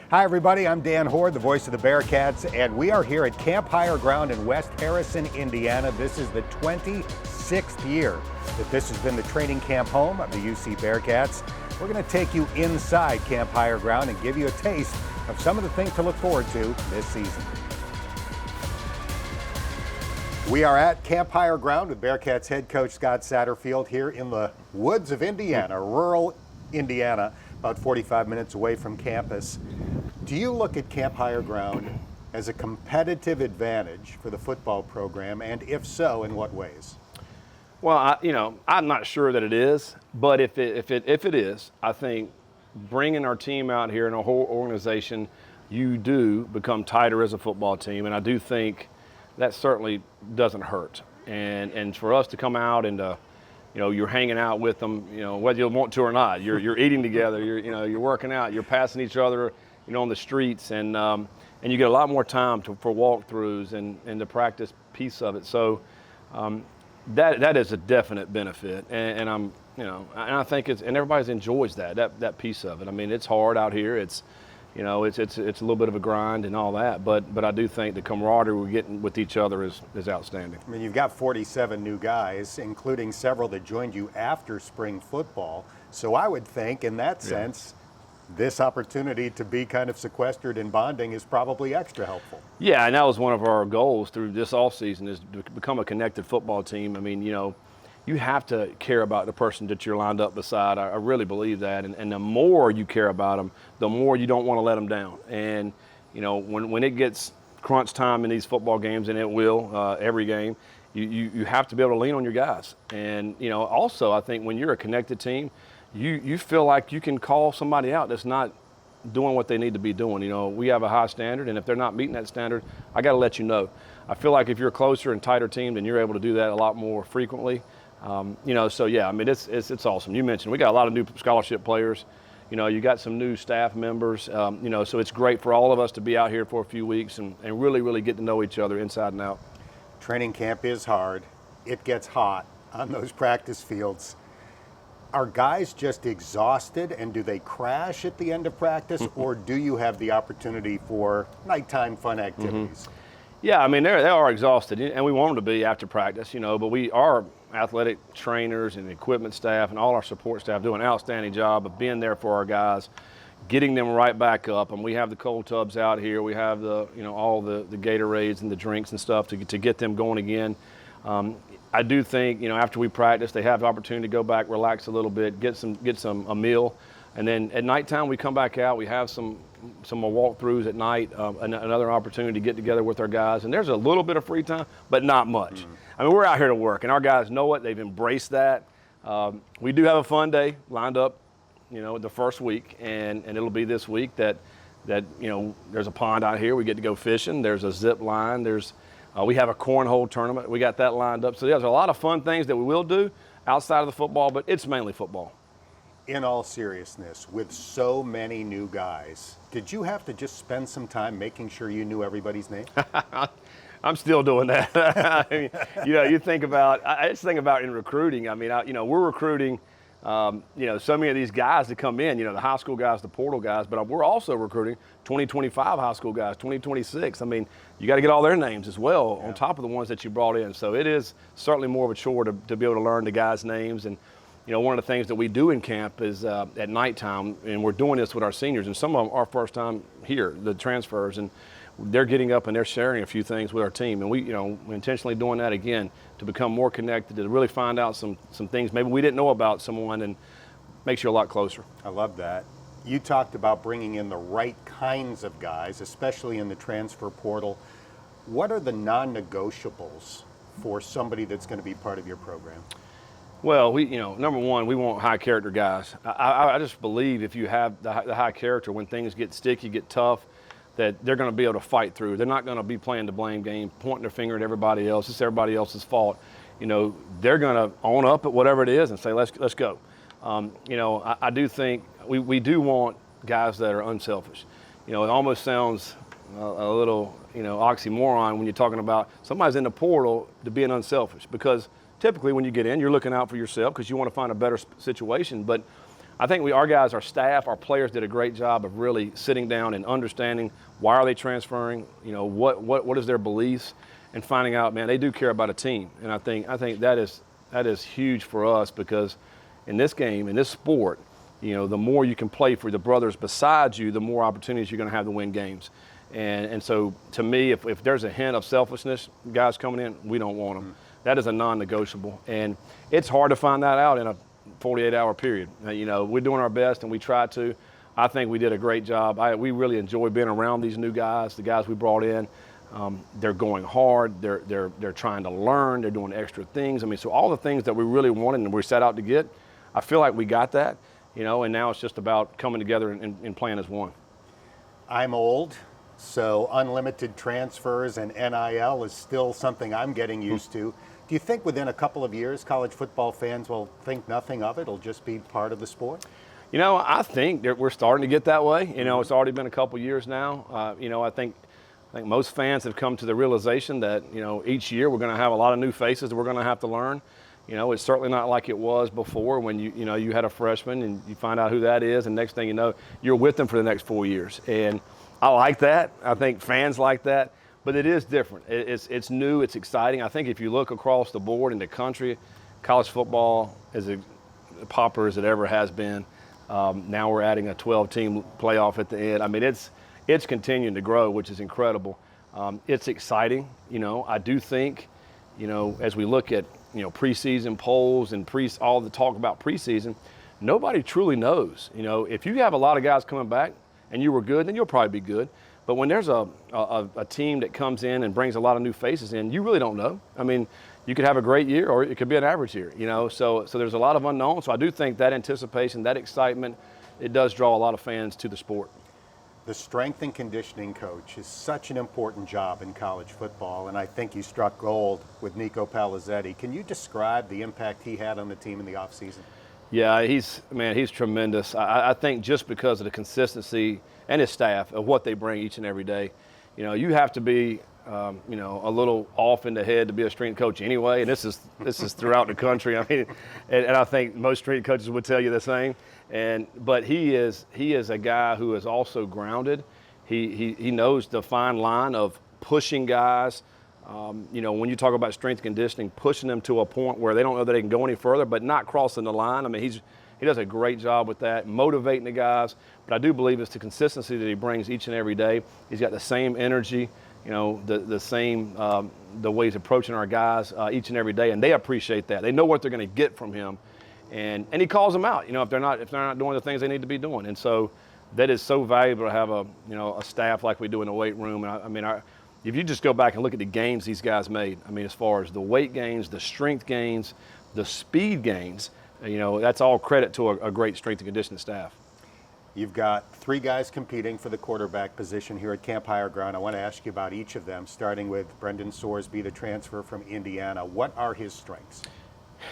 Hi everybody, I'm Dan Hoard, the voice of the Bearcats, and we are here at Camp Higher Ground in West Harrison, Indiana. This is the 26th year that this has been the training camp home of the UC Bearcats. We're going to take you inside Camp Higher Ground and give you a taste of some of the things to look forward to this season. We are at Camp Higher Ground with Bearcats head coach Scott Satterfield here in the woods of Indiana, rural Indiana, about 45 minutes away from campus. Do you look at Camp Higher Ground as a competitive advantage for the football program, and if so, in what ways? Well, I'm not sure that it is, but if it is, I think bringing our team out here and a whole organization, you do become tighter as a football team, and I do think that certainly doesn't hurt. And for us to come out and you're hanging out with them, whether you want to or not, you're eating together, you're working out, you're passing each other, on the streets, and you get a lot more time for walkthroughs and the practice piece of it. So that is a definite benefit, and I think and everybody enjoys that piece of it. I mean, it's hard out here. It's a little bit of a grind and all that, but I do think the camaraderie we're getting with each other is outstanding. I mean, you've got 47 new guys, including several that joined you after spring football. So I would think, in that sense, this opportunity to be kind of sequestered and bonding is probably extra helpful. Yeah, and that was one of our goals through this offseason, is to become a connected football team. I mean, you have to care about the person that you're lined up beside. I really believe that. And the more you care about them, the more you don't want to let them down. And, when it gets crunch time in these football games, and it will every game, you have to be able to lean on your guys. And, also I think when you're a connected team, you feel like you can call somebody out that's not doing what they need to be doing. We have a high standard, and if they're not meeting that standard, I got to let you know. I feel like if you're a closer and tighter team, then you're able to do that a lot more frequently. So yeah, I mean, it's awesome. You mentioned we got a lot of new scholarship players. You got some new staff members. So it's great for all of us to be out here for a few weeks and really, really get to know each other inside and out. Training camp is hard. It gets hot on those practice fields. Are guys just exhausted, and do they crash at the end of practice, or do you have the opportunity for nighttime fun activities? Yeah, I mean, they are exhausted, and we want them to be after practice, but we are athletic trainers and equipment staff and all our support staff do an outstanding job of being there for our guys, getting them right back up. And we have the cold tubs out here. We have all the Gatorades and the drinks and stuff to get them going again. I do think, after we practice, they have the opportunity to go back, relax a little bit, get a meal. And then at nighttime, we come back out. We have some more walkthroughs at night, another opportunity to get together with our guys. And there's a little bit of free time, but not much. I mean, we're out here to work, and our guys know it. They've embraced that. We do have a fun day lined up, the first week, and it'll be this week that there's a pond out here. We get to go fishing. There's a zip line. We have a cornhole tournament. We got that lined up. So there's a lot of fun things that we will do outside of the football, but it's mainly football. In all seriousness, with so many new guys, did you have to just spend some time making sure you knew everybody's name? I'm still doing that. I mean, I just think about in recruiting. I mean, we're recruiting, so many of these guys that come in, the high school guys, the portal guys, but we're also recruiting 2025 high school guys, 2026. I mean, you got to get all their names as well on top of the ones that you brought in. So it is certainly more of a chore to be able to learn the guys' names. And one of the things that we do in camp is at nighttime, and we're doing this with our seniors, and some of them are first time here, the transfers, and they're getting up and they're sharing a few things with our team. And we're intentionally doing that again to become more connected, to really find out some things maybe we didn't know about someone, and makes you a lot closer. I love that. You talked about bringing in the right kinds of guys, especially in the transfer portal. What are the non-negotiables for somebody that's going to be part of your program? Well, number one, we want high character guys. I just believe if you have the high character, when things get sticky, get tough, that they're going to be able to fight through. They're not going to be playing the blame game, pointing their finger at everybody else. It's everybody else's fault. They're going to own up at whatever it is and say, let's go. I do think we do want guys that are unselfish. It almost sounds a little, oxymoron when you're talking about somebody's in the portal to being unselfish, because typically when you get in, you're looking out for yourself because you want to find a better situation. But I think our guys, our staff, our players did a great job of really sitting down and understanding why are they transferring, what is their beliefs, and finding out, man, they do care about a team. And I think that is huge for us, because in this game, in this sport, the more you can play for the brothers beside you, the more opportunities you're going to have to win games. And so, to me, if there's a hint of selfishness, guys coming in, we don't want them. That is a non-negotiable. And it's hard to find that out in a 48-hour period. We're doing our best, and we try to. I think we did a great job. We really enjoy being around these new guys, the guys we brought in. They're going hard. They're trying to learn. They're doing extra things. So all the things that we really wanted and we set out to get, I feel like we got that, and now it's just about coming together and playing as one. I'm old, so unlimited transfers and NIL is still something I'm getting used to. Do you think within a couple of years college football fans will think nothing of it? It'll just be part of the sport? I think that we're starting to get that way. It's already been a couple years now. I think most fans have come to the realization that, each year we're going to have a lot of new faces that we're going to have to learn. It's certainly not like it was before when you had a freshman and you find out who that is, and next thing you know, you're with them for the next 4 years. And I like that. I think fans like that. But it is different. It's new. It's exciting. I think if you look across the board in the country, college football is as popular as it ever has been. Now we're adding a 12-team playoff at the end. It's continuing to grow, which is incredible. It's exciting. I do think, as we look at preseason polls and all the talk about preseason, nobody truly knows. If you have a lot of guys coming back and you were good, then you'll probably be good. But when there's a team that comes in and brings a lot of new faces in, you really don't know. You could have a great year or it could be an average year, So there's a lot of unknowns. So I do think that anticipation, that excitement, it does draw a lot of fans to the sport. The strength and conditioning coach is such an important job in college football, and I think you struck gold with Nico Palizzetti. Can you describe the impact he had on the team in the offseason? Yeah, he's tremendous. I think just because of the consistency and his staff of what they bring each and every day, you have to be, a little off in the head to be a strength coach anyway. And this is throughout the country. And I think most strength coaches would tell you the same. But he is a guy who is also grounded. He knows the fine line of pushing guys. When you talk about strength conditioning, pushing them to a point where they don't know that they can go any further, but not crossing the line. He does a great job with that, motivating the guys. But I do believe it's the consistency that he brings each and every day. He's got the same energy, the same the way he's approaching our guys each and every day, and they appreciate that. They know what they're going to get from him, and he calls them out. If they're not doing the things they need to be doing, and so that is so valuable to have a staff like we do in the weight room. And if you just go back and look at the gains these guys made, as far as the weight gains, the strength gains, the speed gains, that's all credit to a great strength and conditioning staff. You've got 3 guys competing for the quarterback position here at Camp Higher Ground. I want to ask you about each of them, starting with Brendan Sorsby, the transfer from Indiana. What are his strengths?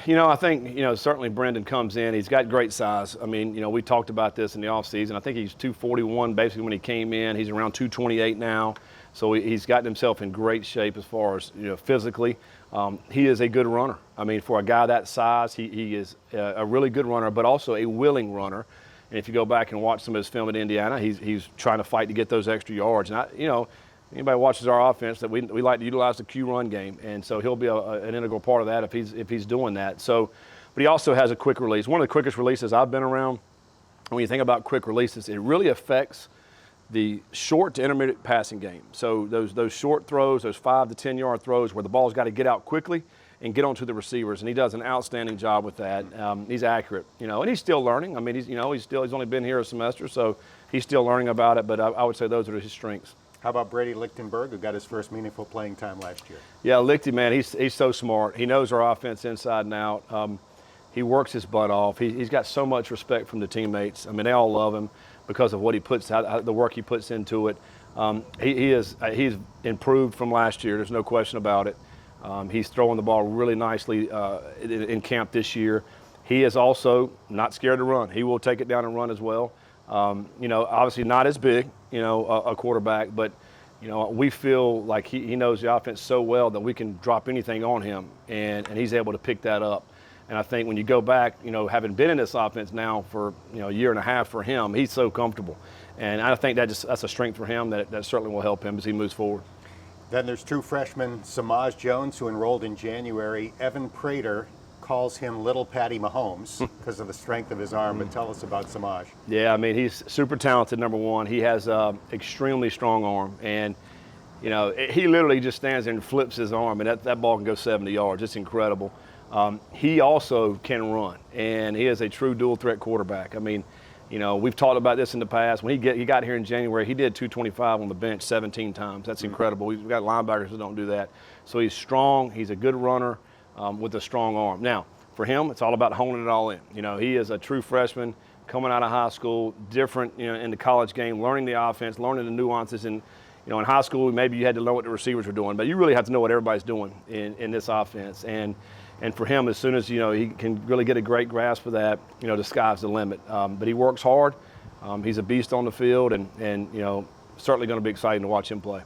I think, certainly Brendan comes in. He's got great size. We talked about this in the offseason. I think he's 241 basically when he came in. He's around 228 now. So he's gotten himself in great shape as far as, physically. He is a good runner. For a guy that size, he is a really good runner, but also a willing runner. And if you go back and watch some of his film at Indiana, he's trying to fight to get those extra yards. And anybody watches our offense that we like to utilize the Q run game, and so he'll be an integral part of that if he's doing that. So, but he also has a quick release. One of the quickest releases I've been around. When you think about quick releases, it really affects the short to intermediate passing game. So those short throws, those 5 to 10 yard throws where the ball's got to get out quickly and get onto the receivers, and he does an outstanding job with that. He's accurate, and he's still learning. He's only been here a semester, so he's still learning about it. But I would say those are his strengths. How about Brady Lichtenberg, who got his first meaningful playing time last year? Yeah, Lichty, man, he's so smart. He knows our offense inside and out. He works his butt off. He's got so much respect from the teammates. They all love him because of what he puts out, the work he puts into it. He's improved from last year. There's no question about it. He's throwing the ball really nicely in camp this year. He is also not scared to run. He will take it down and run as well. Obviously not as big, a quarterback, but, we feel like he knows the offense so well that we can drop anything on him, and he's able to pick that up. And I think when you go back, having been in this offense now for a year and a half for him, he's so comfortable. And I think that's a strength for him that certainly will help him as he moves forward. Then there's true freshman Samaj Jones, who enrolled in January. Evan Prater calls him Little Patty Mahomes because of the strength of his arm. But tell us about Samaj. Yeah, I mean, he's super talented, number one. He has an extremely strong arm. And, he literally just stands there and flips his arm, and that ball can go 70 yards. It's incredible. He also can run, and he is a true dual-threat quarterback. I mean, we've talked about this in the past. When he got here in January, he did 225 on the bench 17 times. That's incredible. We've got linebackers that don't do that. So he's strong. He's a good runner with a strong arm. Now, for him, it's all about honing it all in. He is a true freshman coming out of high school, different, in the college game, learning the offense, learning the nuances. And, in high school, maybe you had to know what the receivers were doing, but you really have to know what everybody's doing in this offense. And for him, as soon as, he can really get a great grasp of that, the sky's the limit. But he works hard. He's a beast on the field, and certainly going to be exciting to watch him play.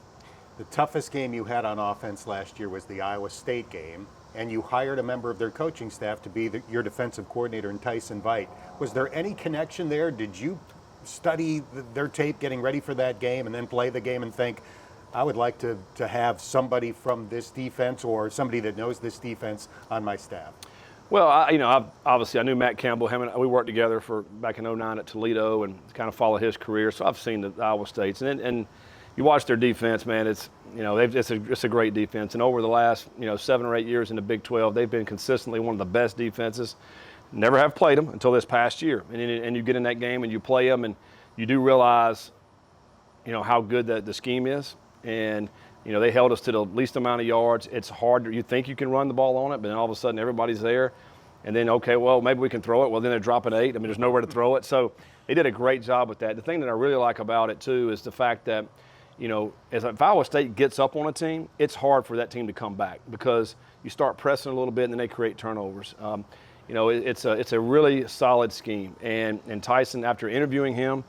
The toughest game you had on offense last year was the Iowa State game, and you hired a member of their coaching staff to be your defensive coordinator in Tyson Veit. Was there any connection there? Did you study their tape getting ready for that game and then play the game and think, I would like to have somebody from this defense or somebody that knows this defense on my staff? Well, obviously I knew Matt Campbell. Him and we worked together back in '09 at Toledo and kind of followed his career. So I've seen the Iowa States, and you watch their defense, man. It's it's a great defense. And over the last 7 or 8 years in the Big 12, they've been consistently one of the best defenses. Never have played them until this past year, and you get in that game and you play them, and you do realize how good the scheme is. And they held us to the least amount of yards. It's hard. You think you can run the ball on it, but then all of a sudden everybody's there. And then, okay, well, maybe we can throw it. Well, then they're dropping 8. I mean, there's nowhere to throw it. So they did a great job with that. The thing that I really like about it, too, is the fact that, if Iowa State gets up on a team, it's hard for that team to come back because you start pressing a little bit and then they create turnovers. It's a really solid scheme. And Tyson, after interviewing him,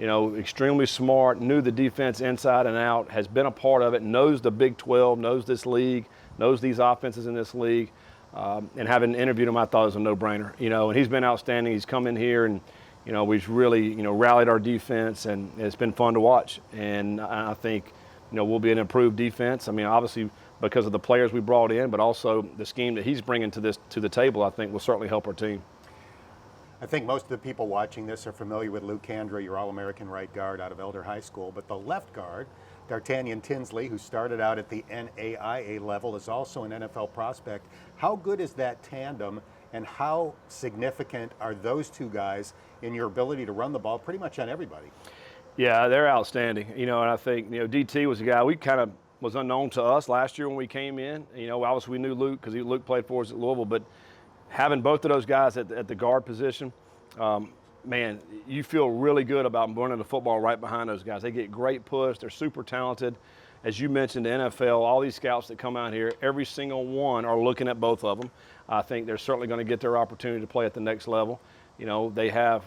extremely smart, knew the defense inside and out, has been a part of it, knows the Big 12, knows this league, knows these offenses in this league. And having interviewed him, I thought it was a no-brainer. And he's been outstanding. He's come in here and, we've really, rallied our defense, and it's been fun to watch. And I think, we'll be an improved defense. I mean, obviously because of the players we brought in, but also the scheme that he's bringing to the table, I think will certainly help our team. I think most of the people watching this are familiar with Luke Kandra, your All-American right guard out of Elder High School. But the left guard, D'Artagnan Tinsley, who started out at the NAIA level, is also an NFL prospect. How good is that tandem, and how significant are those two guys in your ability to run the ball pretty much on everybody? Yeah, they're outstanding. And I think, DT was a guy we kind of was unknown to us last year when we came in. Obviously we knew Luke because Luke played for us at Louisville, but having both of those guys at the guard position, man, you feel really good about running the football right behind those guys. They get great push. They're super talented. As you mentioned, the NFL, all these scouts that come out here, every single one are looking at both of them. I think they're certainly going to get their opportunity to play at the next level. They have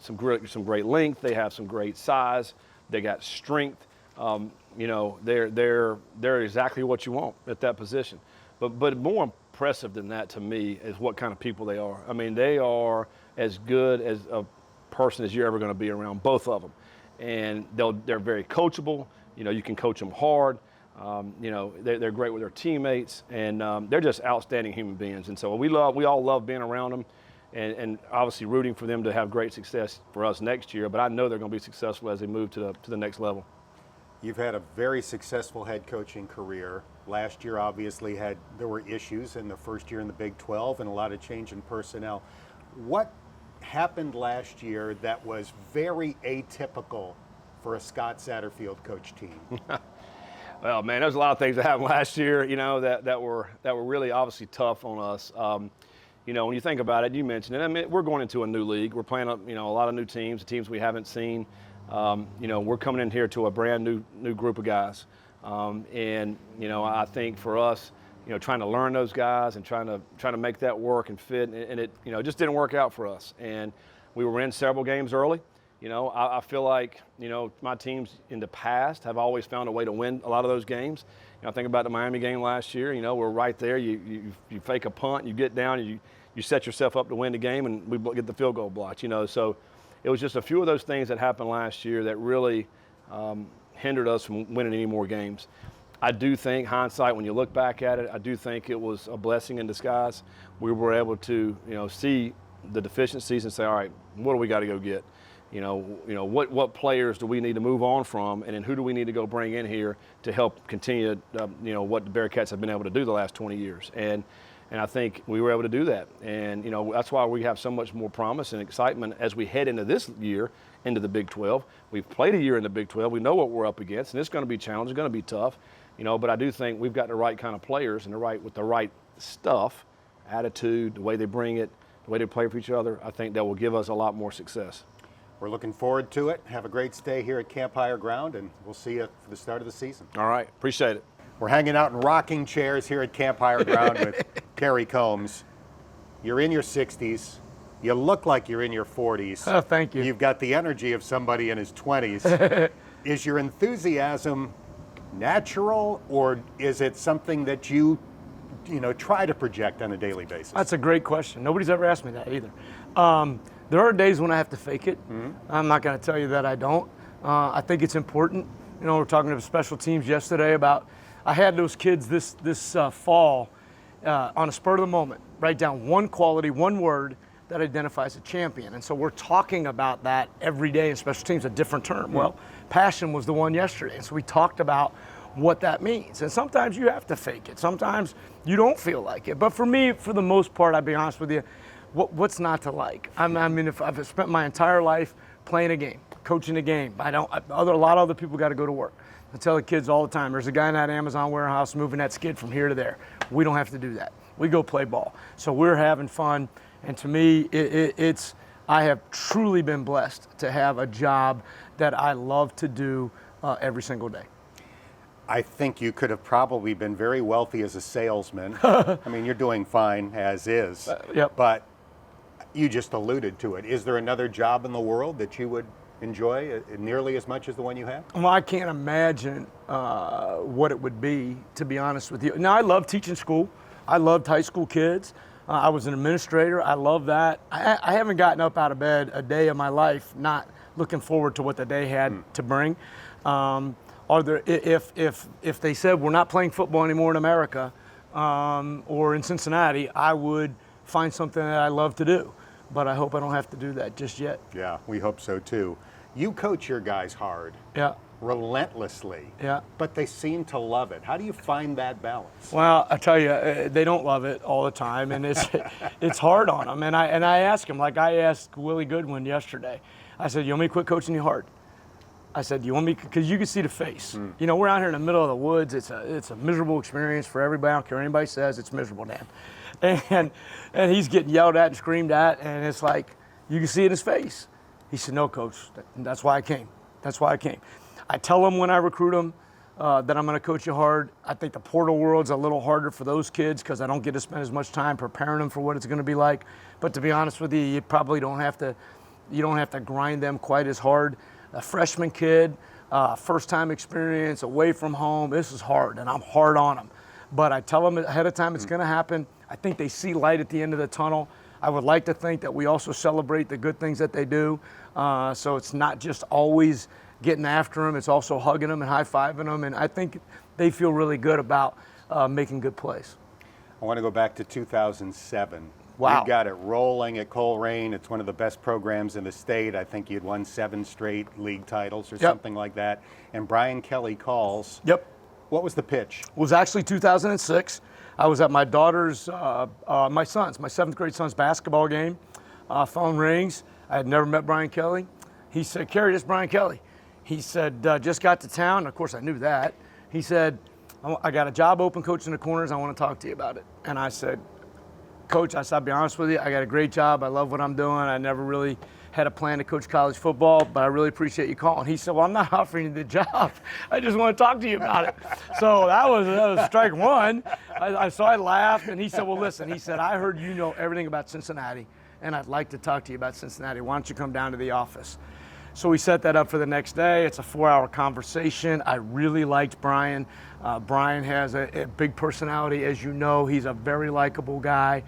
some great length. They have some great size. They got strength. They're exactly what you want at that position. But more impressive than that to me is what kind of people they are. I mean, they are as good as a person as you're ever going to be around, both of them. And they're very coachable. You can coach them hard. They're great with their teammates, and they're just outstanding human beings. And so we all love being around them, and obviously rooting for them to have great success for us next year. But I know they're going to be successful as they move to the next level. You've had a very successful head coaching career. Last year, obviously, there were issues in the first year in the Big 12 and a lot of change in personnel. What happened last year that was very atypical for a Scott Satterfield coach team? Well, man, there's a lot of things that happened last year, that were really obviously tough on us. When you think about it, you mentioned it. I mean, we're going into a new league. We're playing a lot of new teams we haven't seen. We're coming in here to a brand new group of guys. I think for us, trying to learn those guys and trying to make that work and fit, and it just didn't work out for us. And we were in several games early. I feel like, my teams in the past have always found a way to win a lot of those games. Think about the Miami game last year. We're right there. You fake a punt, you get down, and you you set yourself up to win the game, and we get the field goal blocked. So it was just a few of those things that happened last year that really hindered us from winning any more games. I do think, hindsight, when you look back at it, I do think it was a blessing in disguise. We were able to, see the deficiencies and say, all right, what do we got to go get? What players do we need to move on from, and then who do we need to go bring in here to help continue, what the Bearcats have been able to do the last 20 years. And I think we were able to do that. And, that's why we have so much more promise and excitement as we head into this year, into the Big 12. We've played a year in the Big 12. We know what we're up against, and it's going to be challenging. It's going to be tough. But I do think we've got the right kind of players and with the right stuff, attitude, the way they bring it, the way they play for each other. I think that will give us a lot more success. We're looking forward to it. Have a great stay here at Camp Higher Ground, and we'll see you for the start of the season. All right. Appreciate it. We're hanging out in rocking chairs here at Camp Higher Ground with Kerry Coombs. You're in your 60s. You look like you're in your 40s. Oh, thank you. You've got the energy of somebody in his 20s. Is your enthusiasm natural, or is it something that you try to project on a daily basis? That's a great question. Nobody's ever asked me that either. There are days when I have to fake it. Mm-hmm. I'm not going to tell you that I don't. I think it's important. We're talking to special teams yesterday about, I had those kids this fall on a spur of the moment write down one quality, one word that identifies a champion. And so we're talking about that every day in special teams, a different term. Mm-hmm. Well, passion was the one yesterday. And so we talked about what that means. And sometimes you have to fake it. Sometimes you don't feel like it. But for me, for the most part, I'll be honest with you, what's not to like? I mean, if I've spent my entire life playing a game, coaching a game, a lot of other people got to go to work. I tell the kids all the time, there's a guy in that Amazon warehouse moving that skid from here to there. We don't have to do that. We go play ball. So we're having fun. And to me, I have truly been blessed to have a job that I love to do every single day. I think you could have probably been very wealthy as a salesman. I mean, you're doing fine as is. Yep. But you just alluded to it. Is there another job in the world that you would enjoy nearly as much as the one you have? Well, I can't imagine what it would be, to be honest with you. Now, I love teaching school. I loved high school kids. I was an administrator. I love that. I haven't gotten up out of bed a day of my life not looking forward to what the day had to bring. If they said we're not playing football anymore in America or in Cincinnati, I would find something that I love to do. But I hope I don't have to do that just yet. Yeah, we hope so too. You coach your guys hard. Yeah. Relentlessly. Yeah. But they seem to love it. How do you find that balance? Well, I tell you, they don't love it all the time, and it's hard on them. And I ask them, like I asked Willie Goodwin yesterday. I said, "You want me to quit coaching you hard?" I said, "You want me?" Because you can see the face. We're out here in the middle of the woods. It's a miserable experience for everybody. I don't care what anybody says. It's miserable, Dan. And he's getting yelled at and screamed at, and it's like you can see it in his face. He said, "No, Coach. That's why I came. That's why I came." I tell them when I recruit them that I'm going to coach you hard. I think the portal world's a little harder for those kids because I don't get to spend as much time preparing them for what it's going to be like. But to be honest with you, you probably don't have to. You don't have to grind them quite as hard. A freshman kid, first-time experience, away from home. This is hard, and I'm hard on them. But I tell them ahead of time it's going to happen. I think they see light at the end of the tunnel. I would like to think that we also celebrate the good things that they do. So it's not just always getting after them. It's also hugging them and high-fiving them. And I think they feel really good about making good plays. I want to go back to 2007. Wow. You got it rolling at Coleraine. It's one of the best programs in the state. I think you'd won 7 straight league titles or something like that. And Brian Kelly calls. Yep. What was the pitch? It was actually 2006. I was at my daughter's, my 7th grade son's basketball game. Phone rings. I had never met Brian Kelly. He said, "Kerry, this is Brian Kelly." He said, "Just got to town." Of course, I knew that. He said, "I got a job open coaching the corners. I want to talk to you about it." And I said, "Coach," I'll be honest with you, I got a great job. I love what I'm doing. I never really had a plan to coach college football, but I really appreciate you calling. He said, "Well, I'm not offering you the job. I just want to talk to you about it." So that was strike one. So I laughed, and he said, "Well, listen," he said, "I heard you know everything about Cincinnati, and I'd like to talk to you about Cincinnati. Why don't you come down to the office?" So we set that up for the next day. It's a 4-hour conversation. I really liked Brian. Brian has a big personality, as you know. He's a very likable guy.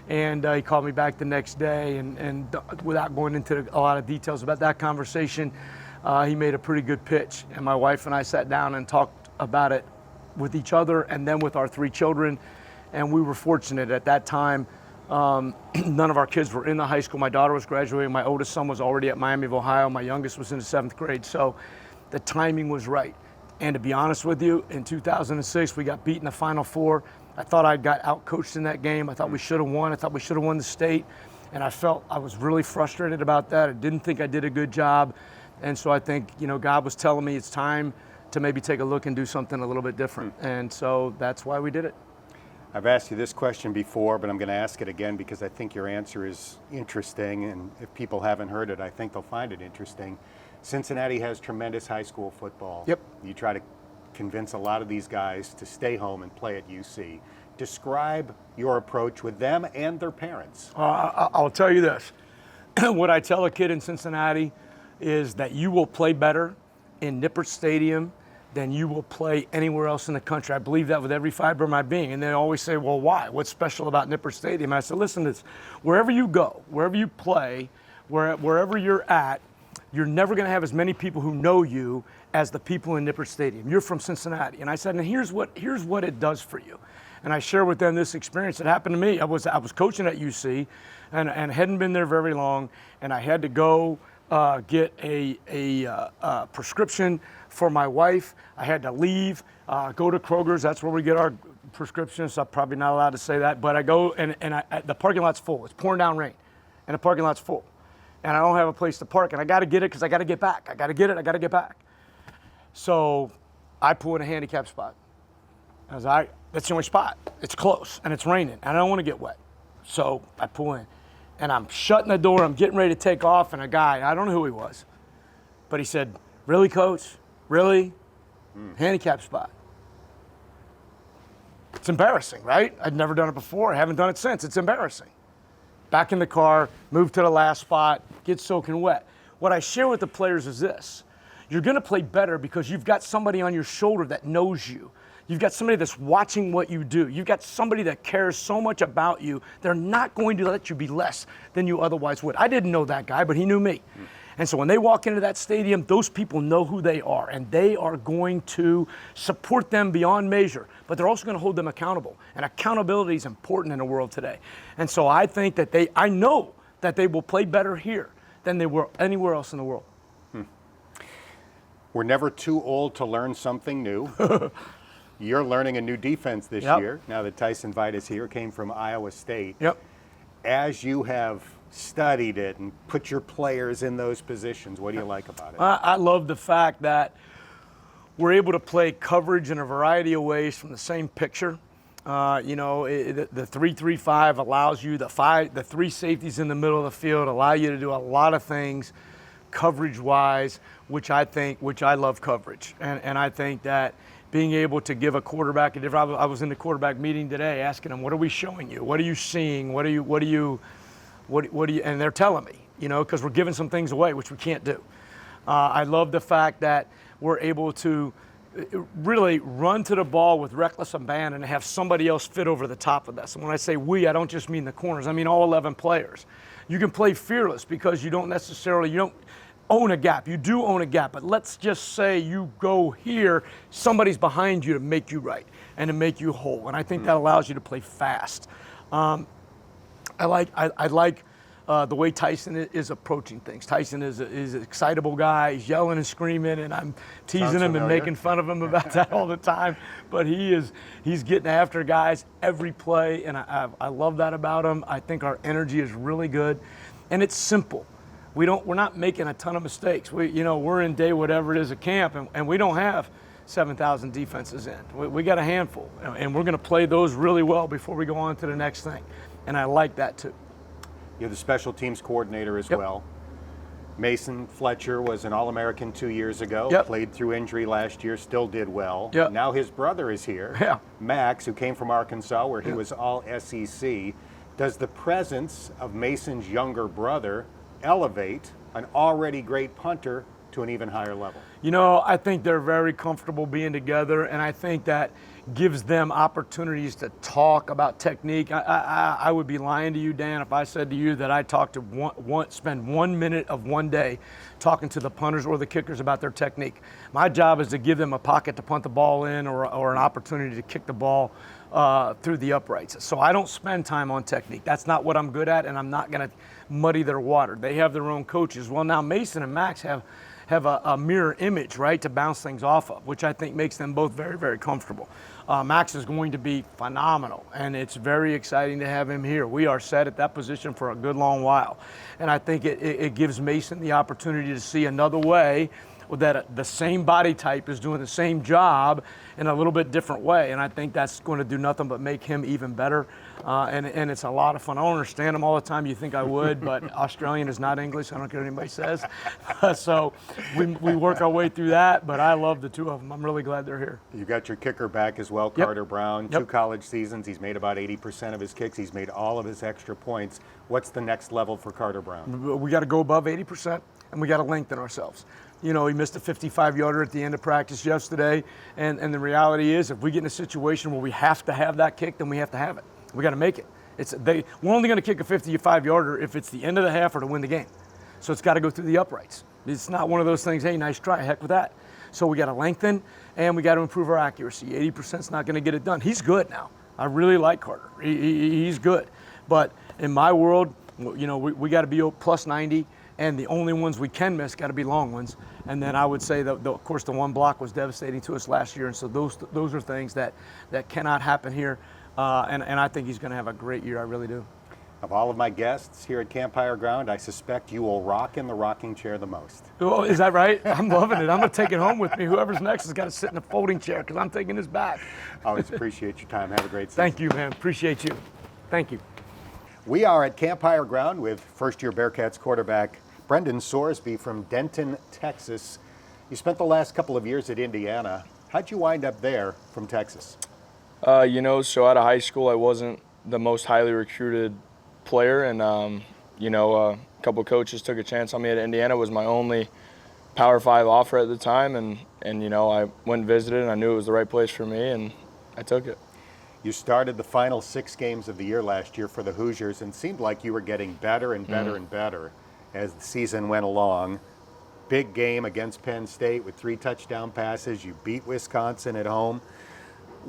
And he called me back the next day, and without going into a lot of details about that conversation, he made a pretty good pitch. And my wife and I sat down and talked about it with each other and then with our 3 children. And we were fortunate at that time. None of our kids were in the high school. My daughter was graduating. My oldest son was already at Miami of Ohio. My youngest was in the 7th grade. So the timing was right. And to be honest with you, in 2006, we got beat in the Final Four. I thought I got out-coached in that game. I thought we should have won. I thought we should have won the state. And I felt I was really frustrated about that. I didn't think I did a good job. And so I think, God was telling me it's time to maybe take a look and do something a little bit different. And so that's why we did it. I've asked you this question before, but I'm going to ask it again because I think your answer is interesting. And if people haven't heard it, I think they'll find it interesting. Cincinnati has tremendous high school football. Yep. You try to convince a lot of these guys to stay home and play at UC. Describe your approach with them and their parents. I'll tell you this. What I tell a kid in Cincinnati is that you will play better in Nippert Stadium than you will play anywhere else in the country. I believe that with every fiber of my being. And they always say, well, why? What's special about Nippert Stadium? And I said, listen, it's wherever you go, wherever you play, wherever you're at, you're never going to have as many people who know you as the people in Nippert Stadium. You're from Cincinnati. And I said, and here's what it does for you. And I share with them this experience that happened to me. I was coaching at UC and hadn't been there very long, and I had to go get a prescription for my wife. I had to leave, go to Kroger's. That's where we get our prescriptions. So I'm probably not allowed to say that. But I go, and the parking lot's full. It's pouring down rain, and the parking lot's full. And I don't have a place to park, and I got to get it because I got to get back. I got to get it. I got to get back. So I pull in a handicap spot. That's the only spot. It's close, and it's raining, and I don't want to get wet. So I pull in, and I'm shutting the door. I'm getting ready to take off, and a guy, I don't know who he was, but he said, really, Coach? Really? Handicap spot. It's embarrassing, right? I'd never done it before. I haven't done it since. It's embarrassing. Back in the car, move to the last spot, get soaking wet. What I share with the players is this. You're going to play better because you've got somebody on your shoulder that knows you. You've got somebody that's watching what you do. You've got somebody that cares so much about you, they're not going to let you be less than you otherwise would. I didn't know that guy, but he knew me. And so when they walk into that stadium, those people know who they are, and they are going to support them beyond measure, but they're also going to hold them accountable. And accountability is important in the world today. And so I think that I know that they will play better here than they were anywhere else in the world. We're never too old to learn something new. You're learning a new defense this year. Now that Tyson Veit is here, came from Iowa State. Yep. As you have studied it and put your players in those positions, what do you like about it? I love the fact that we're able to play coverage in a variety of ways from the same picture. The 3-3-5 allows you, the 3 safeties in the middle of the field allow you to do a lot of things coverage-wise, which I love coverage. And I think that being able to give a quarterback a different, I was in the quarterback meeting today asking them, what are we showing you? What are you seeing? What do you, and they're telling me, because we're giving some things away, which we can't do. I love the fact that we're able to really run to the ball with reckless abandon and have somebody else fit over the top of this. And when I say we, I don't just mean the corners. I mean all 11 players. You can play fearless because you don't own a gap. You do own a gap, but let's just say you go here, somebody's behind you to make you right and to make you whole. And I think that allows you to play fast. I like the way Tyson is approaching things. Tyson is an excitable guy. He's yelling and screaming, and I'm teasing him and making fun of him about that all the time. But he's getting after guys every play, and I love that about him. I think our energy is really good, and it's simple. We're not making a ton of mistakes. We're in day whatever it is at camp, and we don't have 7,000 defenses in. We got a handful, and we're going to play those really well before we go on to the next thing. And I like that too. You're the special teams coordinator as well. Mason Fletcher was an All-American 2 years ago, played through injury last year, still did well. Now his brother is here, Max, who came from Arkansas, where he was all SEC. Does the presence of Mason's younger brother elevate an already great punter to an even higher level? You know, I think they're very comfortable being together, and I think that gives them opportunities to talk about technique. I would be lying to you, Dan, if I said to you that I talked to spend 1 minute of one day talking to the punters or the kickers about their technique. My job is to give them a pocket to punt the ball in or an opportunity to kick the ball through the uprights. So I don't spend time on technique. That's not what I'm good at, and I'm not going to muddy their water. They have their own coaches. Well, now Mason and Max have a mirror image, right, to bounce things off of, which I think makes them both very, very comfortable. Max is going to be phenomenal, and it's very exciting to have him here. We are set at that position for a good long while, and I think it gives Mason the opportunity to see another way that the same body type is doing the same job in a little bit different way, and I think that's going to do nothing but make him even better. And it's a lot of fun. I don't understand them all the time. You think I would, but Australian is not English. I don't care what anybody says. So we work our way through that, but I love the two of them. I'm really glad they're here. You got your kicker back as well, Yep. Carter Brown. Yep. 2 college seasons. He's made about 80% of his kicks. He's made all of his extra points. What's the next level for Carter Brown? We got to go above 80%, and we got to lengthen ourselves. You know, he missed a 55-yarder at the end of practice yesterday, and the reality is if we get in a situation where we have to have that kick, then we have to have it. We got to make it. We're only going to kick a 55-yarder if it's the end of the half or to win the game. So it's got to go through the uprights. It's not one of those things, hey, nice try, heck with that. So we got to lengthen, and we got to improve our accuracy. 80% is not going to get it done. He's good now. I really like Carter. He's good. But in my world, you know, we got to be plus 90, and the only ones we can miss got to be long ones. And then I would say that, of course, the one block was devastating to us last year, and so those are things that cannot happen here. And I think he's going to have a great year. I really do. Of all of my guests here at Campfire Ground, I suspect you will rock in the rocking chair the most. Oh, is that right? I'm loving it. I'm going to take it home with me. Whoever's next has got to sit in a folding chair because I'm taking this back. Always appreciate your time. Have a great season. Thank you, man. Appreciate you. Thank you. We are at Campfire Ground with first-year Bearcats quarterback Brendan Sorsby from Denton, Texas. You spent the last couple of years at Indiana. How'd you wind up there from Texas? You know, so out of high school, I wasn't the most highly recruited player, and you know, a couple coaches took a chance on me at Indiana. It was my only Power 5 offer at the time, and you know, I went and visited, and I knew it was the right place for me, and I took it. You started the final 6 games of the year last year for the Hoosiers, and seemed like you were getting better and better and better as the season went along. Big game against Penn State with 3 touchdown passes. You beat Wisconsin at home.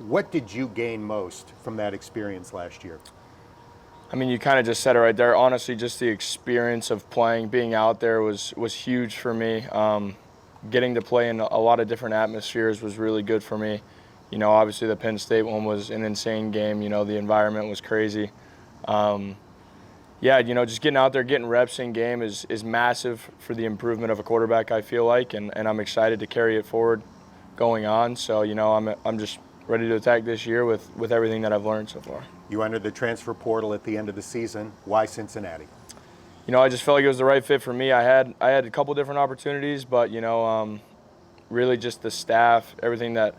What did you gain most from that experience last year? I mean, you kind of just said it right there. Honestly, just the experience of playing, being out there was huge for me. Getting to play in a lot of different atmospheres was really good for me. You know, obviously the Penn State one was an insane game. You know, the environment was crazy. Yeah, you know, just getting out there, getting reps in game is massive for the improvement of a quarterback, I feel like, and I'm excited to carry it forward going on. So, you know, I'm just ready to attack this year with everything that I've learned so far. You entered the transfer portal at the end of the season. Why Cincinnati? You know, I just felt like it was the right fit for me. I had a couple different opportunities, but, you know, really just the staff, everything that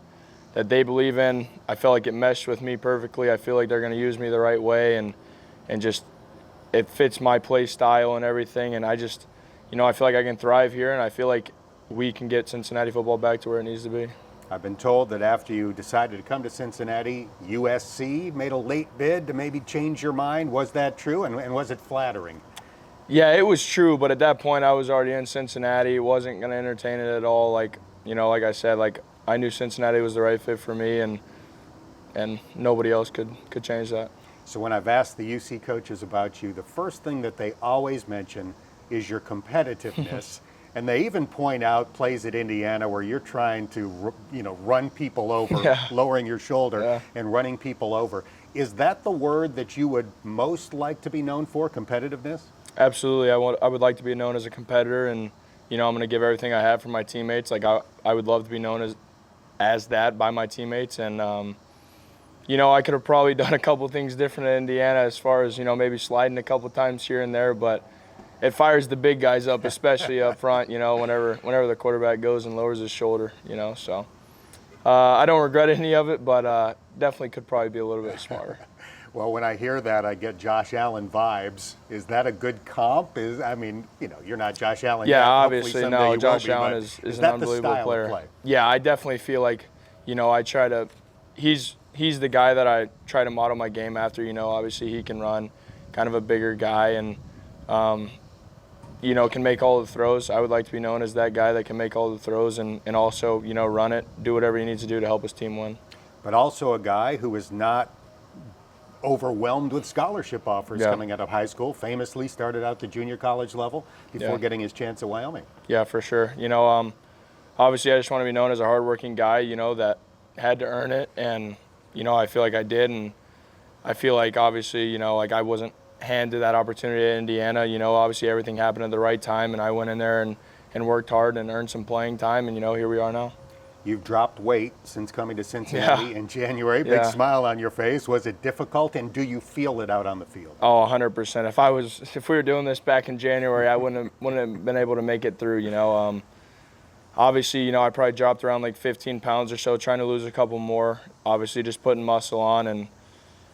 they believe in, I felt like it meshed with me perfectly. I feel like they're going to use me the right way, and just it fits my play style and everything. And I just, you know, I feel like I can thrive here, and I feel like we can get Cincinnati football back to where it needs to be. I've been told that after you decided to come to Cincinnati, USC made a late bid to maybe change your mind. Was that true, and was it flattering? Yeah, it was true, but at that point I was already in Cincinnati. Wasn't going to entertain it at all. Like, you know, like I said, like I knew Cincinnati was the right fit for me, and nobody else could change that. So when I've asked the UC coaches about you, the first thing that they always mention is your competitiveness. And they even point out plays at Indiana where you're trying to, you know, run people over, lowering your shoulder and running people over. Is that the word that you would most like to be known for, competitiveness? Absolutely. I would like to be known as a competitor, and, you know, I'm going to give everything I have for my teammates. Like, I would love to be known as that by my teammates. And, you know, I could have probably done a couple things different at Indiana as far as, you know, maybe sliding a couple times here and there, but it fires the big guys up, especially up front, you know, whenever the quarterback goes and lowers his shoulder, you know. So I don't regret any of it, but definitely could probably be a little bit smarter. Well, when I hear that, I get Josh Allen vibes. Is that a good comp? You're not Josh Allen Yeah, yet. obviously, Hopefully someday no. you Josh will be, Allen but is an that the unbelievable style player. of play? Yeah, I definitely feel like, I try to. He's the guy that I try to model my game after. Obviously he can run, kind of a bigger guy, and can make all the throws. I would like to be known as that guy that can make all the throws and also, run it, do whatever he needs to do to help his team win. But also a guy who is not overwhelmed with scholarship offers coming out of high school. Famously started out the junior college level before getting his chance at Wyoming. Yeah, for sure. Obviously I just want to be known as a hardworking guy, that had to earn it. And, I feel like I did. And I feel like obviously, like I wasn't handed that opportunity at Indiana. Obviously everything happened at the right time, and I went in there and worked hard and earned some playing time, and here we are now. You've dropped weight since coming to Cincinnati in January. Big smile on your face. Was it difficult, and do you feel it out on the field? Oh, 100%. If we were doing this back in January, I wouldn't have been able to make it through. Obviously, I probably dropped around like 15 pounds or so, trying to lose a couple more. Obviously, just putting muscle on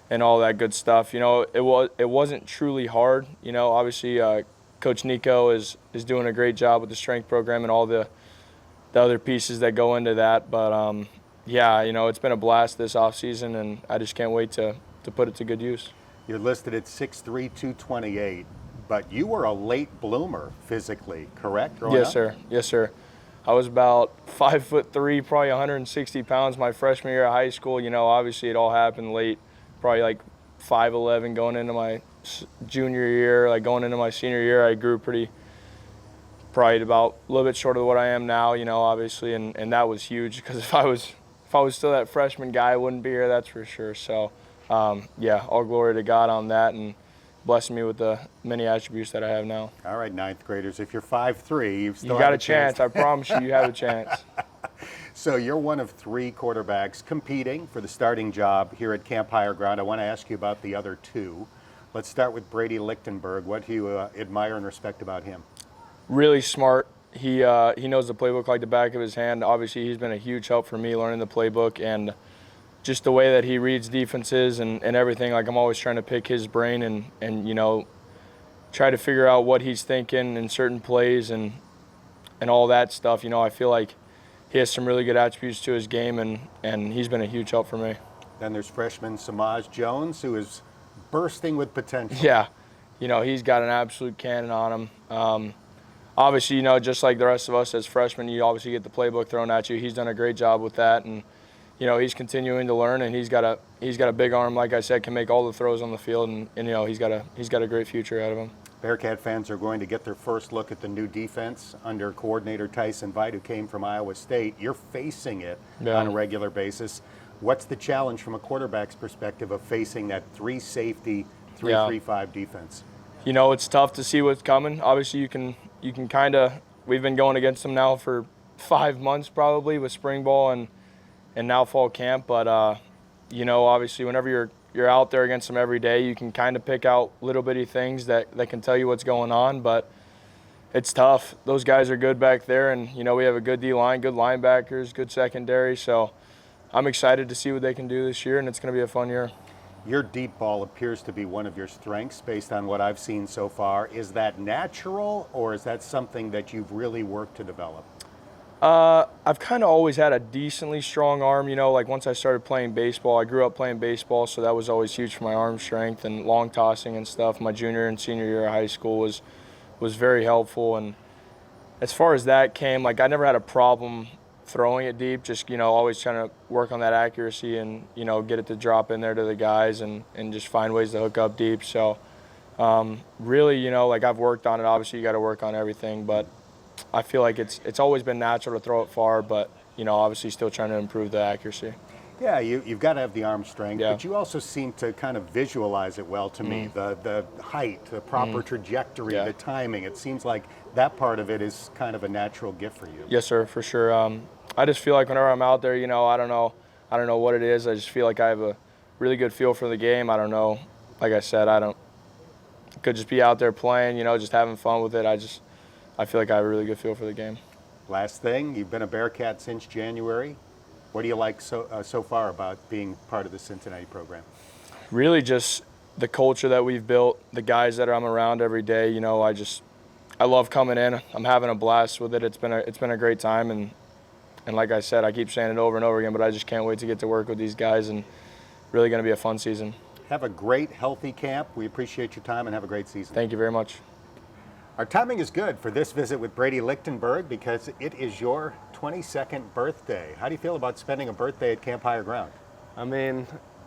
and all that good stuff. It wasn't truly hard. Obviously, Coach Nico is doing a great job with the strength program and all the other pieces that go into that. But it's been a blast this offseason, and I just can't wait to put it to good use. You're listed at 6'3", 228, but you were a late bloomer physically, correct? Yes, sir. Yes, sir. I was about 5'3", probably 160 pounds my freshman year of high school. Obviously it all happened late, probably like 5'11", going into my junior year. Like going into my senior year, I grew probably about a little bit short of what I am now, obviously, and that was huge, because if I was still that freshman guy, I wouldn't be here, that's for sure. So, all glory to God on that, and blessing me with the many attributes that I have now. All right, ninth graders, if you're 5'3", you got a chance. I promise you have a chance. So you're one of 3 quarterbacks competing for the starting job here at Camp Higher Ground. I want to ask you about the other 2. Let's start with Brady Lichtenberg. What do you admire and respect about him? Really smart. He knows the playbook like the back of his hand. Obviously, he's been a huge help for me learning the playbook, and just the way that he reads defenses and everything. Like, I'm always trying to pick his brain and try to figure out what he's thinking in certain plays and all that stuff. I feel like he has some really good attributes to his game, and he's been a huge help for me. Then there's freshman Samaj Jones, who is bursting with potential. Yeah, he's got an absolute cannon on him. Obviously, just like the rest of us as freshmen, you obviously get the playbook thrown at you. He's done a great job with that, and he's continuing to learn, and he's got a big arm, like I said, can make all the throws on the field, and he's got a great future ahead of him. Bearcat fans are going to get their first look at the new defense under coordinator Tyson Veit, who came from Iowa State. You're facing it on a regular basis. What's the challenge from a quarterback's perspective of facing that 3-safety, 3-3-5 defense? It's tough to see what's coming. Obviously, you can kind of, we've been going against them now for 5 months probably with spring ball and now fall camp. But, obviously whenever you're out there against them every day, you can kind of pick out little bitty things that can tell you what's going on. But it's tough. Those guys are good back there, and, we have a good D-line, good linebackers, good secondary. So I'm excited to see what they can do this year, and it's going to be a fun year. Your deep ball appears to be one of your strengths based on what I've seen so far. Is that natural, or is that something that you've really worked to develop? I've kind of always had a decently strong arm. Like once I started playing baseball, I grew up playing baseball, so that was always huge for my arm strength and long tossing and stuff. My junior and senior year of high school was very helpful. And as far as that came, like I never had a problem throwing it deep, just, always trying to work on that accuracy and, get it to drop in there to the guys and just find ways to hook up deep. So really, like I've worked on it. Obviously, you got to work on everything, but I feel like it's always been natural to throw it far, but, obviously still trying to improve the accuracy. Yeah, you've got to have the arm strength, Yeah. but you also seem to kind of visualize it well to me. The height, the proper trajectory, the timing. It seems like that part of it is kind of a natural gift for you. Yes, sir, for sure. I just feel like whenever I'm out there, I don't know what it is. I just feel like I have a really good feel for the game. I don't know. Like I said, could just be out there playing, just having fun with it. I feel like I have a really good feel for the game. Last thing, you've been a Bearcat since January. What do you like so far about being part of the Cincinnati program? really just the culture that we've built, the guys that I'm around every day. You know, I love coming in. I'm having a blast with it. It's been a great time, and like I said, I keep saying it over and over again, but I just can't wait to get to work with these guys, and really going to be a fun season. Have a great, healthy camp. We appreciate your time and have a great season. Thank you very much. Our timing is good for this visit with Brady Lichtenberg because it is your 22nd birthday. How do you feel about spending a birthday at Camp Higher Ground? I mean,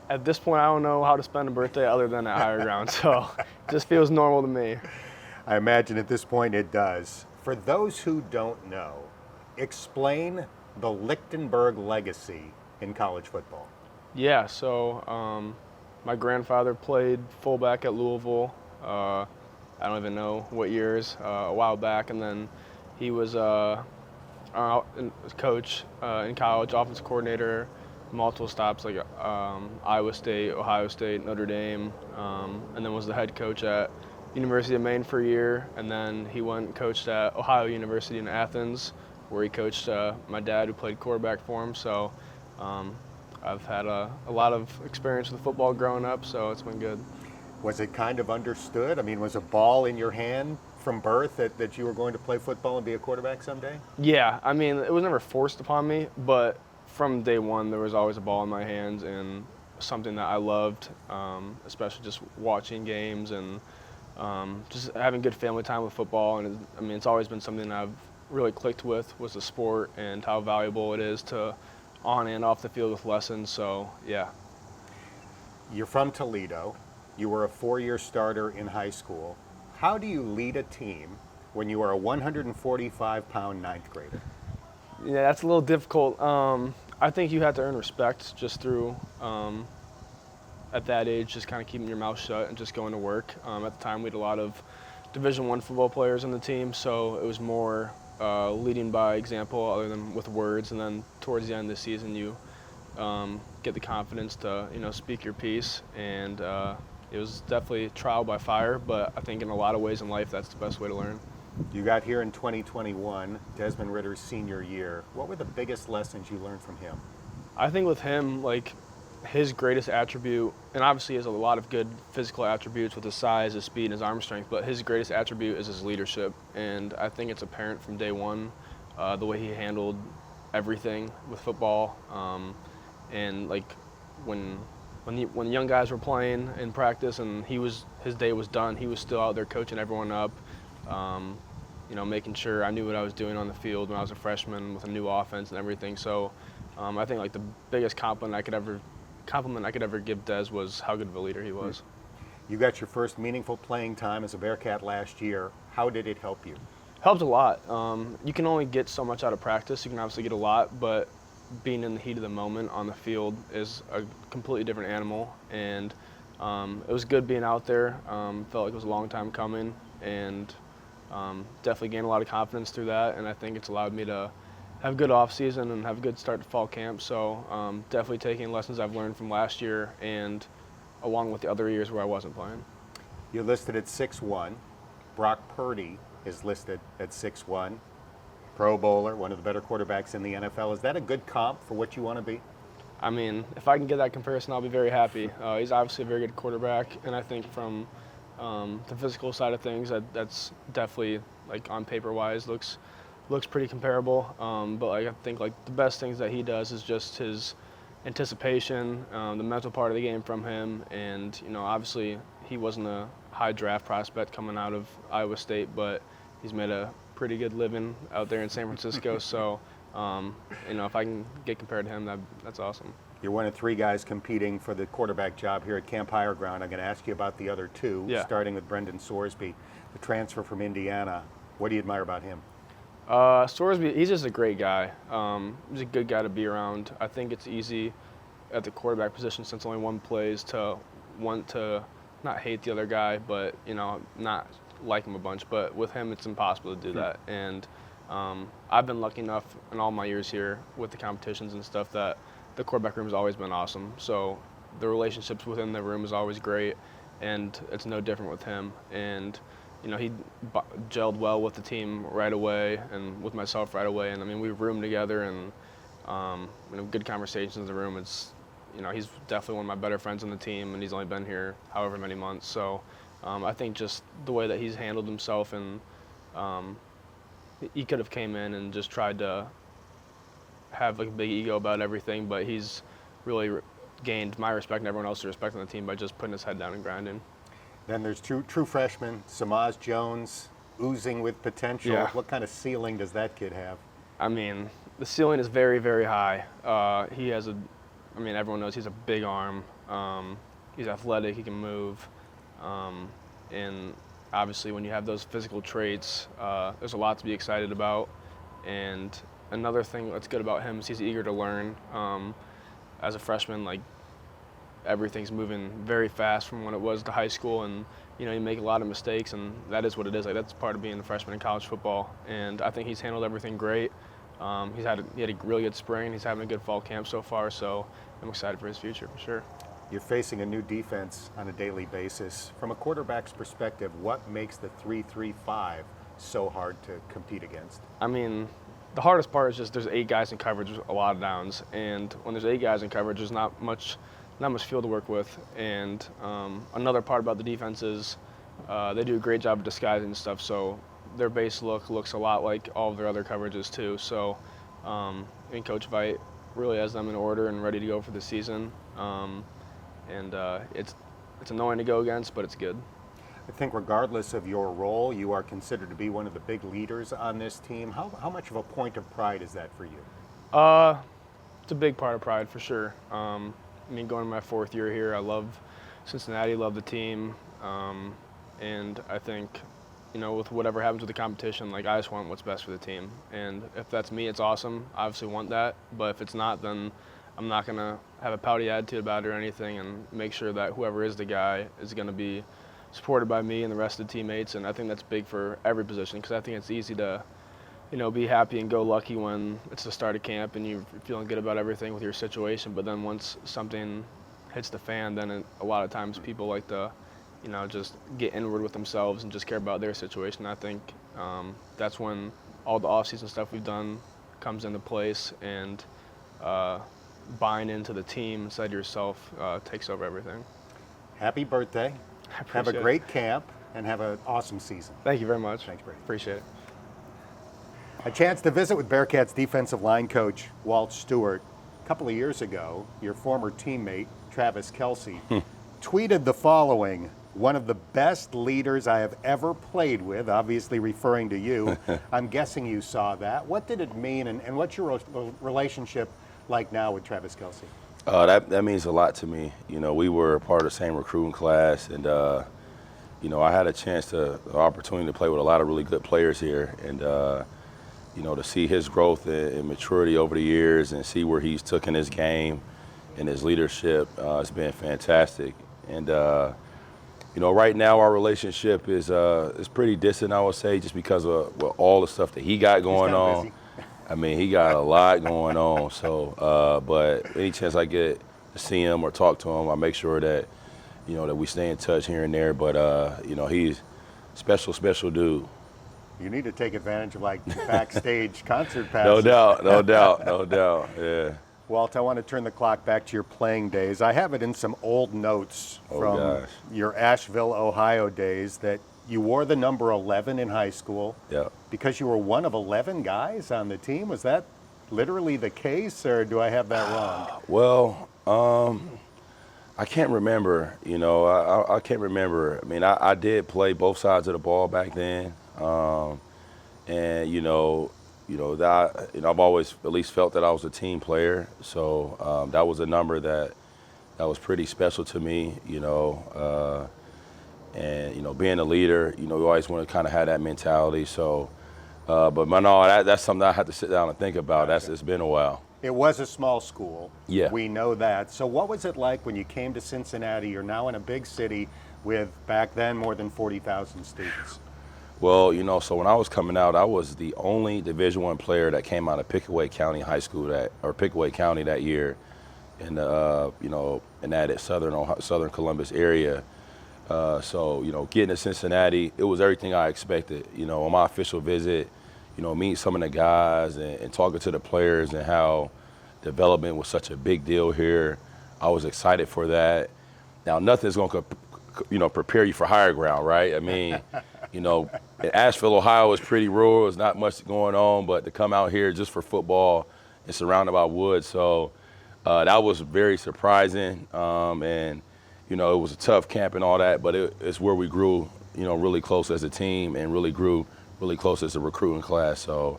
at this point, I don't know how to spend a birthday other than at Higher Ground, so it just feels normal to me. I imagine at this point it does. For those who don't know, explain the Lichtenberg legacy in college football. Yeah, so my grandfather played fullback at Louisville. I don't even know what years, a while back, and then he was a coach in college, offensive coordinator, multiple stops like Iowa State, Ohio State, Notre Dame, and then was the head coach at University of Maine for a year, and then he went and coached at Ohio University in Athens, where he coached my dad, who played quarterback for him. So I've had a lot of experience with football growing up, so it's been good. Was it kind of understood? I mean, was a ball in your hand from birth that you were going to play football and be a quarterback someday? Yeah, I mean, it was never forced upon me, but from day one, there was always a ball in my hands and something that I loved, especially just watching games and just having good family time with football. And I mean, it's always been something I've really clicked with, was the sport and how valuable it is to on and off the field with lessons. So, yeah. You're from Toledo. You were a 4-year starter in high school. How do you lead a team when you are a 145-pound ninth grader? Yeah, that's a little difficult. I think you have to earn respect just through, at that age, just kind of keeping your mouth shut and just going to work. At the time, we had a lot of Division I football players on the team, so it was more leading by example other than with words. And then towards the end of the season, you get the confidence to, speak your piece. And it was definitely trial by fire, but I think in a lot of ways in life, that's the best way to learn. You got here in 2021, Desmond Ritter's senior year. What were the biggest lessons you learned from him? I think with him, like, his greatest attribute, and obviously he has a lot of good physical attributes with his size, his speed, and his arm strength, but his greatest attribute is his leadership. And I think it's apparent from day one, the way he handled everything with football. And like when young guys were playing in practice and his day was done, he was still out there coaching everyone up, making sure I knew what I was doing on the field when I was a freshman with a new offense and everything. So I think like the biggest compliment I could ever give Des was how good of a leader he was. You got your first meaningful playing time as a Bearcat last year. How did it help you? Helped a lot. You can only get so much out of practice. You can obviously get a lot, but being in the heat of the moment on the field is a completely different animal. And it was good being out there. Felt like it was a long time coming, and definitely gained a lot of confidence through that. And I think it's allowed me to have a good off season and have a good start to fall camp. So definitely taking lessons I've learned from last year and along with the other years where I wasn't playing. You're listed at 6'1". Brock Purdy is listed at 6'1". Pro Bowler, one of the better quarterbacks in the NFL. Is that a good comp for what you want to be? I mean, if I can get that comparison, I'll be very happy. He's obviously a very good quarterback, and I think from the physical side of things, that's definitely, like, on paper-wise, looks pretty comparable. But like, I think like the best things that he does is just his anticipation, the mental part of the game from him, and obviously he wasn't a high draft prospect coming out of Iowa State, but he's made a pretty good living out there in San Francisco. So if I can get compared to him, that's awesome. You're one of 3 guys competing for the quarterback job here at Camp Higher Ground. I'm going to ask you about the other 2, starting with Brendan Sorsby, the transfer from Indiana. What do you admire about him? Sorsby, he's just a great guy. He's a good guy to be around. I think it's easy at the quarterback position, since only one plays, to want to not hate the other guy, but not like him a bunch. But with him, it's impossible to do that. And I've been lucky enough in all my years here with the competitions and stuff that the quarterback room has always been awesome. So the relationships within the room is always great, and it's no different with him. And he gelled well with the team right away and with myself right away. And I mean, we roomed together and good conversations in the room. he's definitely one of my better friends on the team, and he's only been here however many months. So I think just the way that he's handled himself, and he could have came in and just tried to have like a big ego about everything, but he's really gained my respect and everyone else's respect on the team by just putting his head down and grinding. Then there's true freshman, Samaz Jones, oozing with potential. Yeah. What kind of ceiling does that kid have? I mean, the ceiling is very, very high. He has everyone knows he's a big arm. He's athletic, he can move. And obviously when you have those physical traits, there's a lot to be excited about. And another thing that's good about him is he's eager to learn. As a freshman, like, everything's moving very fast from when it was to high school, and you make a lot of mistakes, and that is what it is. Like, that's part of being a freshman in college football. And I think he's handled everything great. He had a really good spring. He's having a good fall camp so far, so I'm excited for his future for sure. You're facing a new defense on a daily basis. From a quarterback's perspective, what makes the 3-3-5 so hard to compete against? I mean, the hardest part is just there's 8 guys in coverage, there's a lot of downs, and when there's 8 guys in coverage, there's not much field to work with. And another part about the defense is they do a great job of disguising stuff, so their base looks a lot like all of their other coverages too. So I think Coach Veit really has them in order and ready to go for the season. It's annoying to go against, but it's good. I think regardless of your role, you are considered to be one of the big leaders on this team. How much of a point of pride is that for you? It's a big part of pride for sure. Going to my 4th year here, I love Cincinnati, love the team, and I think, with whatever happens with the competition, like, I just want what's best for the team. And if that's me, it's awesome. I obviously want that, but if it's not, then I'm not going to have a pouty attitude about it or anything, and make sure that whoever is the guy is going to be supported by me and the rest of the teammates. And I think that's big for every position, because I think it's easy to, be happy and go lucky when it's the start of camp and you're feeling good about everything with your situation. But then once something hits the fan, then a lot of times people like to, just get inward with themselves and just care about their situation. I think that's when all the off-season stuff we've done comes into place, and buying into the team inside yourself takes over everything. Happy birthday. Have a great camp, and have an awesome season. Thank you very much. Thanks, Brady. Appreciate it. A chance to visit with Bearcats defensive line coach Walt Stewart. A couple of years ago, your former teammate, Travis Kelsey, tweeted the following: "One of the best leaders I have ever played with," obviously referring to you. I'm guessing you saw that. What did it mean, and what's your relationship like now with Travis Kelsey? That means a lot to me. We were part of the same recruiting class, and I had the opportunity to play with a lot of really good players here, and to see his growth and maturity over the years, and see where he's taken his game and his leadership, it's been fantastic. And right now our relationship is pretty distant, I would say, just because of all the stuff that he got going on. Busy. He got a lot going on. So, but any chance I get to see him or talk to him, I make sure that, that we stay in touch here and there. But, he's special dude. You need to take advantage of backstage concert passes. No doubt. Yeah. Walt, I want to turn the clock back to your playing days. I have it in some old notes from your Asheville, Ohio days that you wore the number 11 in high school. Yeah. Because you were one of 11 guys on the team. Was that literally the case, or do I have that wrong? Well, I can't remember. I can't remember. I did play both sides of the ball back then, and I've always at least felt that I was a team player. So that was a number that was pretty special to me. And being a leader, you always want to kind of have that mentality. So, that's something I have to sit down and think about. It's been a while. It was a small school. Yeah. We know that. So what was it like when you came to Cincinnati? You're now in a big city with, back then, more than 40,000 students. Well, so when I was coming out, I was the only Division I player that came out of Pickaway County High School Pickaway County that year, in that Southern Columbus area. So, getting to Cincinnati, it was everything I expected. On my official visit, meeting some of the guys and talking to the players and how development was such a big deal here. I was excited for that. Now, nothing's going to, prepare you for higher ground, right? I mean, Asheville, Ohio is pretty rural. There's not much going on, but to come out here just for football and surrounded by woods, so that was very surprising. And, it was a tough camp and all that, but it's where we grew, really close as a team and really grew really close as a recruiting class. So,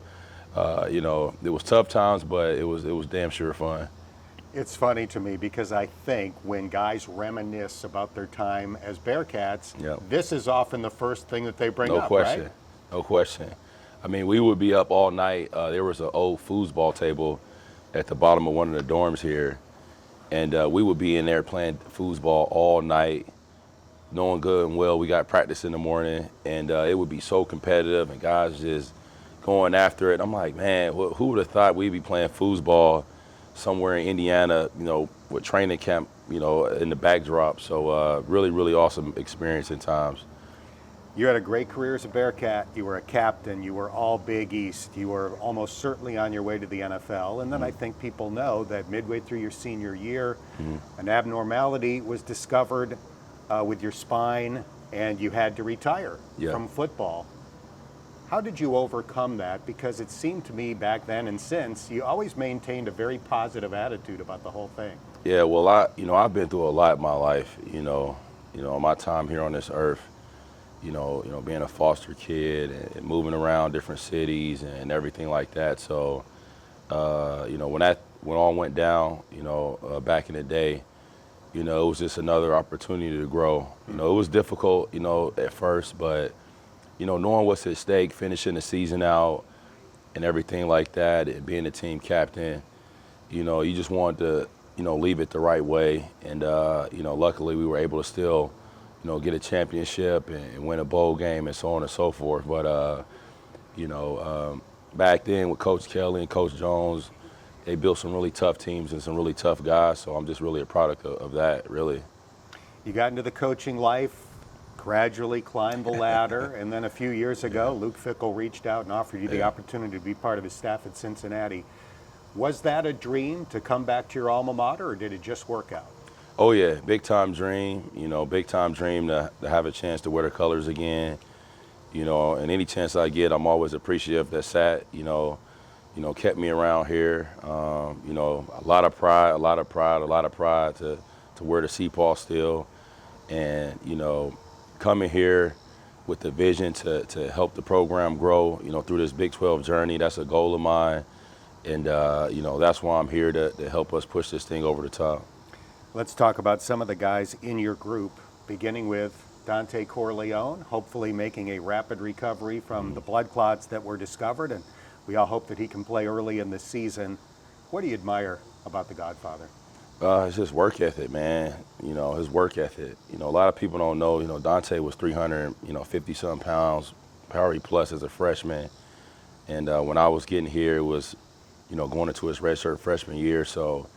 it was tough times, but it was damn sure fun. It's funny to me because I think when guys reminisce about their time as Bearcats, Yep. this is often the first thing that they bring No up, question. right? No question. I mean, we would be up all night. There was an old foosball table at the bottom of one of the dorms here, and we would be in there playing foosball all night, knowing good and well we got practice in the morning, and it would be so competitive and guys just going after it. I'm like, man, who would have thought we'd be playing foosball somewhere in Indiana, with training camp, in the backdrop. So really, really awesome experience in times. You had a great career as a Bearcat. You were a captain. You were all Big East. You were almost certainly on your way to the NFL. And then I think people know that midway through your senior year, an abnormality was discovered with your spine, and you had to retire from football. How did you overcome that? Because it seemed to me back then and since, you always maintained a very positive attitude about the whole thing. Yeah, well, I've been through a lot in my life, my time here on this earth, being a foster kid and moving around different cities and everything like that. So, when all went down, back in the day, it was just another opportunity to grow. It was difficult, at first, but knowing what's at stake, finishing the season out and everything like that, and being the team captain, you just wanted to, leave it the right way. And, luckily we were able to still, get a championship and win a bowl game and so on and so forth. But, back then with Coach Kelly and Coach Jones, they built some really tough teams and some really tough guys. So I'm just really a product of that, really. You got into the coaching life, gradually climbed the ladder, and then a few years ago, Luke Fickell reached out and offered you the opportunity to be part of his staff at Cincinnati. Was that a dream to come back to your alma mater, or did it just work out? Oh yeah, big time dream. Big time dream to have a chance to wear the colors again. And any chance I get, I'm always appreciative that Sat, kept me around here. A lot of pride to wear the C-Paw still, and coming here with the vision to help the program grow, through this Big 12 journey. That's a goal of mine. And, that's why I'm here to help us push this thing over the top. Let's talk about some of the guys in your group, beginning with Dante Corleone, hopefully making a rapid recovery from the blood clots that were discovered, and we all hope that he can play early in the season. What do you admire about the Godfather? It's just work ethic, man. His work ethic. A lot of people don't know, Dante was 350-something pounds, Power Plus as a freshman. And when I was getting here, it was, going into his redshirt freshman year. So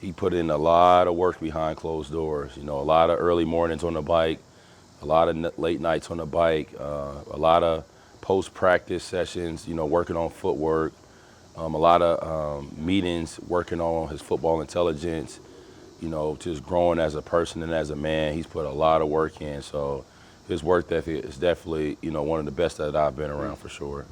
he put in a lot of work behind closed doors. A lot of early mornings on the bike, a lot of late nights on the bike, a lot of post-practice sessions, working on footwork, a lot of meetings, working on his football intelligence, just growing as a person and as a man. He's put a lot of work in. So his work ethic is definitely, one of the best that I've been around for sure.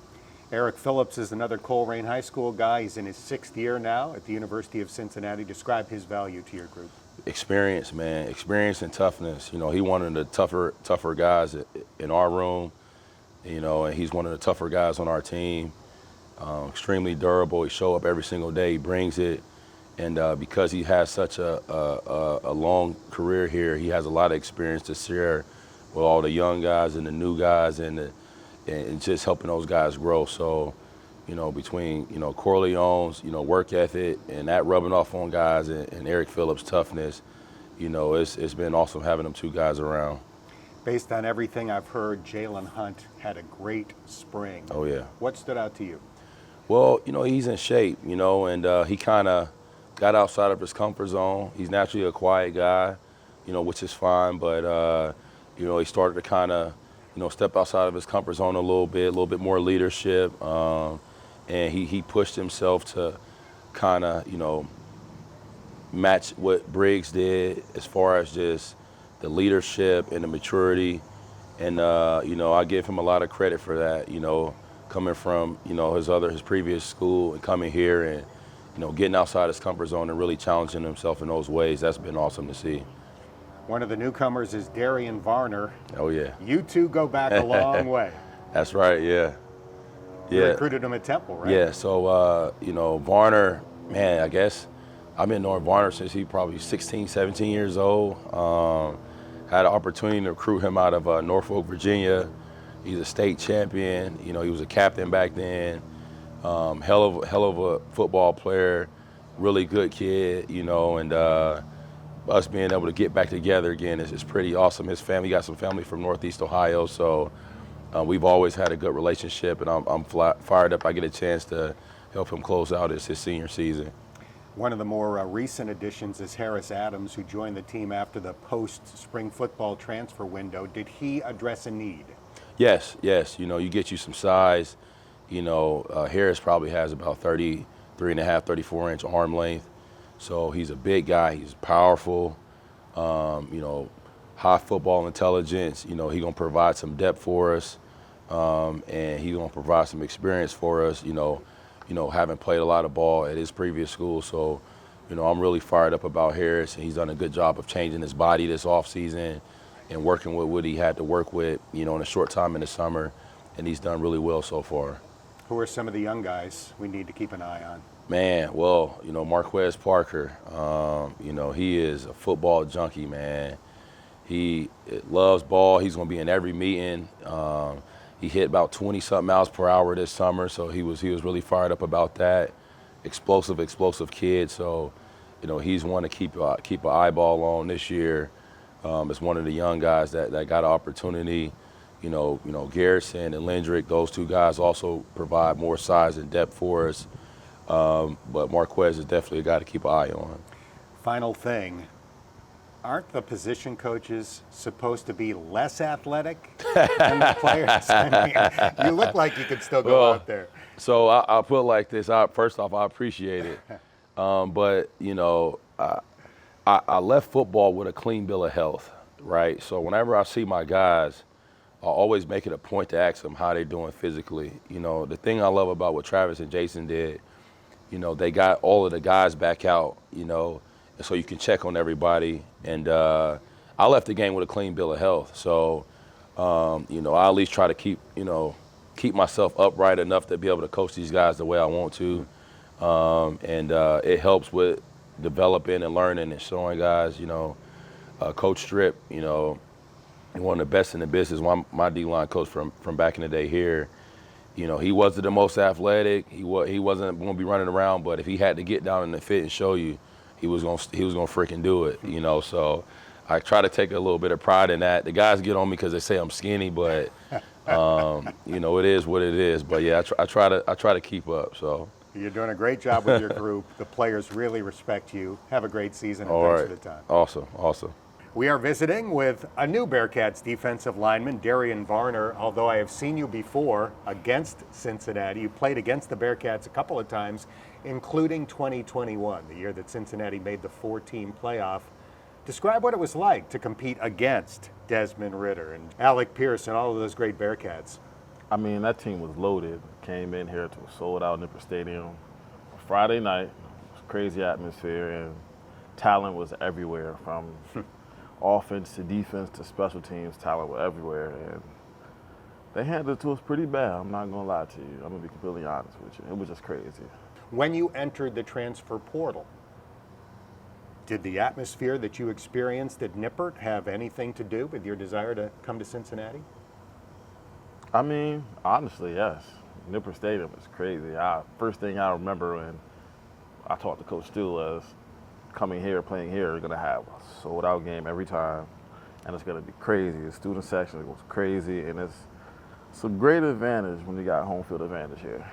Eric Phillips is another Colerain High School guy. He's in his 6th year now at the University of Cincinnati. Describe his value to your group. Experience, man. Experience and toughness. He's one of the tougher guys in our room, and he's one of the tougher guys on our team. Extremely durable. He shows up every single day. He brings it. And because he has such a long career here, he has a lot of experience to share with all the young guys and the new guys and just helping those guys grow. So, between, Corleone's, work ethic and that rubbing off on guys and Eric Phillips' toughness, it's been awesome having them two guys around. Based on everything I've heard, Jalen Hunt had a great spring. Oh, yeah. What stood out to you? Well, he's in shape, and he kind of got outside of his comfort zone. He's naturally a quiet guy, which is fine, but, he started to kind of, step outside of his comfort zone a little bit more leadership, and he pushed himself to kind of, match what Briggs did as far as just the leadership and the maturity. And, you know, I give him a lot of credit for that, you know, coming from, you know, his previous school and coming here and, you know, getting outside his comfort zone and really challenging himself in those ways. That's been awesome to see. One of the newcomers is Darian Varner. Oh, yeah. You two go back a long way. That's right, yeah. You Yeah. recruited him at Temple, right? Yeah, so, you know, Varner, man, I guess I've been knowing Varner since he probably 16, 17 years old. Had an opportunity to recruit him out of Norfolk, Virginia. He's a state champion. You know, he was a captain back then. Hell of a football player, really good kid, you know, and us being able to get back together again is pretty awesome. His family, got some family from Northeast Ohio, so we've always had a good relationship, and I'm fired up. I get a chance to help him close out his senior season. One of the more recent additions is Harris Adams, who joined the team after the post-spring football transfer window. Did he address a need? Yes. You know, you get you some size. You know, Harris probably has about 33.5, 34-inch arm length. So he's a big guy. He's powerful. You know, high football intelligence. You know, he's going to provide some depth for us. And he's going to provide some experience for us, you know, having played a lot of ball at his previous school. So, you know, I'm really fired up about Harris, and he's done a good job of changing his body this offseason and working with what he had to work with, you know, in a short time in the summer, and he's done really well so far. Who are some of the young guys we need to keep an eye on? Man, well, you know, Marquez Parker, you know, he is a football junkie, man. He loves ball. He's going to be in every meeting. He hit about 20-something miles per hour this summer, so he was really fired up about that. Explosive kid. So, you know, he's one to keep an eyeball on this year. As one of the young guys that got an opportunity. You know, Garrison and Lindrick, those two guys also provide more size and depth for us. But Marquez is definitely a guy to keep an eye on. Final thing. Aren't the position coaches supposed to be less athletic than the players? I mean, you look like you could still go out there. So I'll put it like this. First off, I appreciate it. But, you know, I left football with a clean bill of health, right? So whenever I see my guys, I always make it a point to ask them how they're doing physically. You know, the thing I love about what Travis and Jason did, you know, they got all of the guys back out, you know, so you can check on everybody. And I left the game with a clean bill of health. So, you know, I at least try to keep myself upright enough to be able to coach these guys the way I want to. And it helps with developing and learning and showing guys, you know, Coach Strip, you know, one of the best in the business. My D-line coach from back in the day here, you know, he wasn't the most athletic. He wasn't going to be running around, but if he had to get down in the fit and show you, he was going to freaking do it, you know. So I try to take a little bit of pride in that. The guys get on me because they say I'm skinny, but you know, it is what it is. But yeah, I try to keep up. So you're doing a great job with your group. The players really respect you. Have a great season, and all thanks right. for the time. Awesome. We are visiting with a new Bearcats defensive lineman, Darian Varner. Although I have seen you before against Cincinnati, you played against the Bearcats a couple of times, including 2021, the year that Cincinnati made the 4-team playoff. Describe what it was like to compete against Desmond Ridder and Alec Pierce and all of those great Bearcats. I mean, that team was loaded. Came in here to a sold-out Nippert Stadium Friday night. It was a crazy atmosphere, and talent was everywhere from offense to defense to special teams. Talent was everywhere, and they handled it to us pretty bad. I'm not going to lie to you. I'm going to be completely honest with you. It was just crazy. When you entered the transfer portal, did the atmosphere that you experienced at Nippert have anything to do with your desire to come to Cincinnati? I mean, honestly, yes. Nippert Stadium is crazy. First thing I remember when I talked to Coach Stewart was coming here, playing here, you're going to have a sold-out game every time, and it's going to be crazy. The student section goes crazy, and it's a great advantage when you got home field advantage here.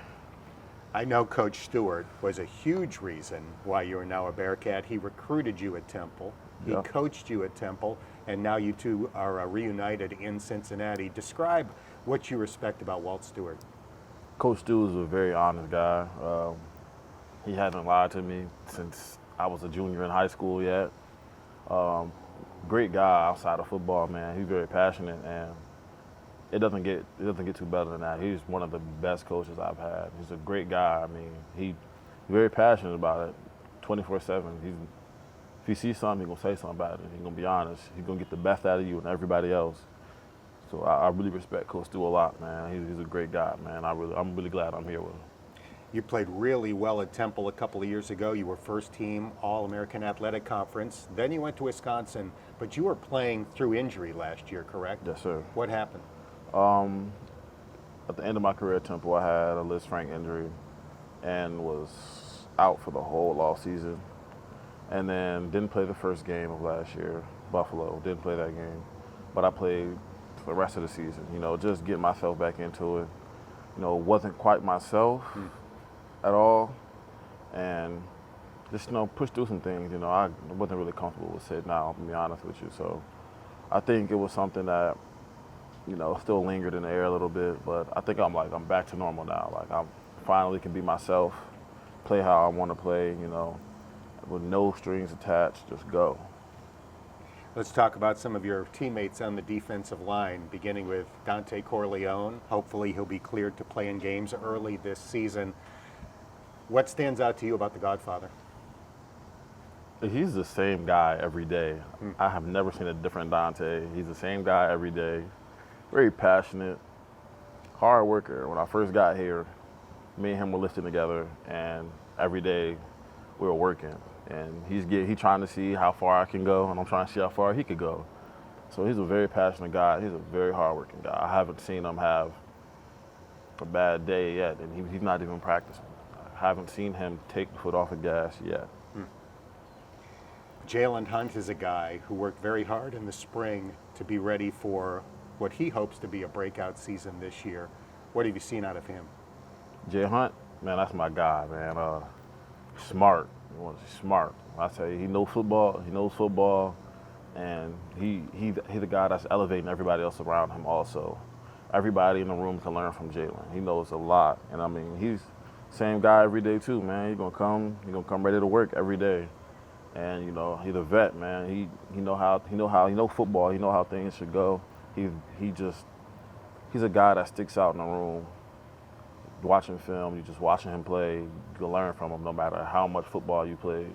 I know Coach Stewart was a huge reason why you are now a Bearcat. He recruited you at Temple. He Yeah. coached you at Temple, and now you two are reunited in Cincinnati. Describe what you respect about Walt Stewart. Coach Stewart was a very honest guy. He hasn't lied to me since I was a junior in high school yet. Great guy outside of football, man. He's very passionate, and it doesn't get too better than that. He's one of the best coaches I've had. He's a great guy. I mean, he's very passionate about it, 24/7. If he sees something, he's gonna say something about it. He's gonna be honest. He's gonna get the best out of you and everybody else. So I really respect Coach Stewart a lot, man. He's a great guy, man. I'm really glad I'm here with him. You played really well at Temple a couple of years ago. You were first team All-American Athletic Conference. Then you went to Wisconsin, but you were playing through injury last year, correct? Yes, sir. What happened? At the end of my career at Temple, I had a Liz Frank injury and was out for the whole off season. And then didn't play the first game of last year, Buffalo. Didn't play that game, but I played for the rest of the season. You know, just getting myself back into it. You know, wasn't quite myself at all, and just pushed through some things. You know, I wasn't really comfortable with sitting out, to be honest with you. So I think it was something that, you know, still lingered in the air a little bit, but I think I'm back to normal now. Like, I finally can be myself, play how I want to play, you know, with no strings attached, just go. Let's talk about some of your teammates on the defensive line, beginning with Dante Corleone. Hopefully he'll be cleared to play in games early this season. What stands out to you about the Godfather? He's the same guy every day. I have never seen a different Dante. He's the same guy every day. Very passionate, hard worker. When I first got here, me and him were lifting together, and every day we were working. And he's trying to see how far I can go, and I'm trying to see how far he could go. So he's a very passionate guy. He's a very hardworking guy. I haven't seen him have a bad day yet, and he's not even practicing. I haven't seen him take the foot off the gas yet. Jalen Hunt is a guy who worked very hard in the spring to be ready for what he hopes to be a breakout season this year. What have you seen out of him? Jay Hunt, man, that's my guy, man. Smart. Smart. I tell you, he knows football. He knows football, and he's the guy that's elevating everybody else around him. Also, everybody in the room can learn from Jalen. He knows a lot, and I mean, he's the same guy every day too, man. He's gonna come ready to work every day, and you know, he's a vet, man. He knows football. He knows how things should go. He's a guy that sticks out in the room. Watching film, you're just watching him play. You can learn from him no matter how much football you played.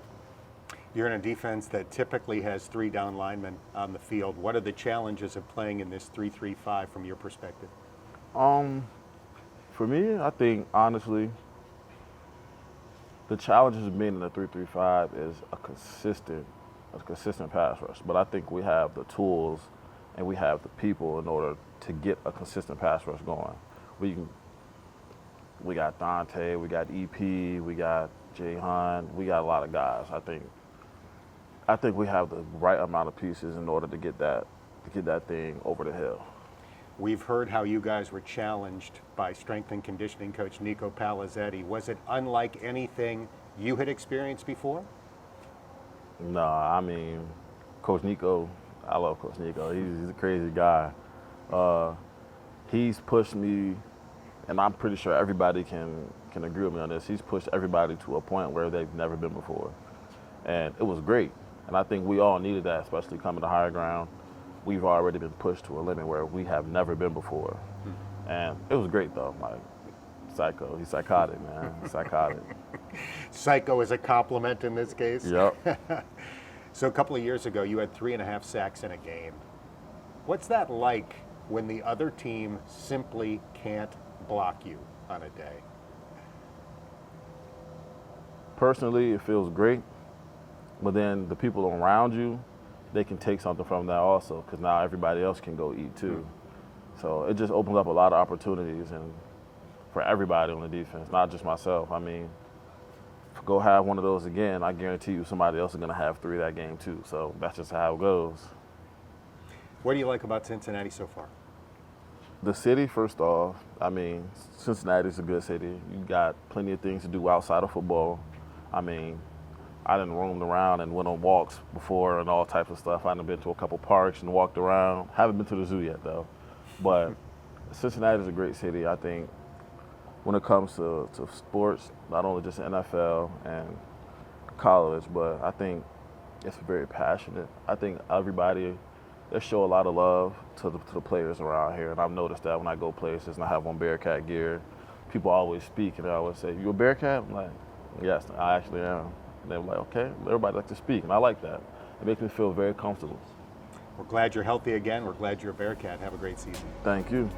You're in a defense that typically has 3 down linemen on the field. What are the challenges of playing in this 3-3-5 from your perspective? For me, I think honestly, the challenges of being in the 3-3-5 is a consistent pass rush. But I think we have the tools and we have the people in order to get a consistent pass rush going. We got Dante, we got EP, we got Jay Hunt, we got a lot of guys. I think we have the right amount of pieces in order to get that thing over the hill. We've heard how you guys were challenged by strength and conditioning coach Nico Palazzetti. Was it unlike anything you had experienced before? No, I mean, Coach Nico, I love Coach Nico. He's a crazy guy. He's pushed me, and I'm pretty sure everybody can agree with me on this. He's pushed everybody to a point where they've never been before. And it was great. And I think we all needed that, especially coming to higher ground. We've already been pushed to a limit where we have never been before. And it was great, though. Like, psycho. He's psychotic, man. He's psychotic. Psycho is a compliment in this case. Yep. So a couple of years ago, you had 3.5 sacks in a game. What's that like when the other team simply can't block you on a day? Personally, it feels great, but then the people around you, they can take something from that also, because now everybody else can go eat too. So it just opens up a lot of opportunities and for everybody on the defense, not just myself. I mean, if I go have one of those again, I guarantee you somebody else is going to have 3 that game too. So that's just how it goes. What do you like about Cincinnati so far? The city, first off, I mean, Cincinnati's a good city. You got plenty of things to do outside of football. I mean, I done roamed around and went on walks before and all types of stuff. I done been to a couple parks and walked around. Haven't been to the zoo yet, though. But Cincinnati is a great city. I think when it comes to sports, not only just the NFL and college, but I think it's very passionate. I think everybody, they show a lot of love to the players around here, and I've noticed that when I go places and I have on Bearcat gear, people always speak, and they always say, "You a Bearcat?" I'm like, "Yes, I actually am." And they're like, "Okay." Everybody likes to speak, and I like that. It makes me feel very comfortable. We're glad you're healthy again. We're glad you're a Bearcat. Have a great season. Thank you.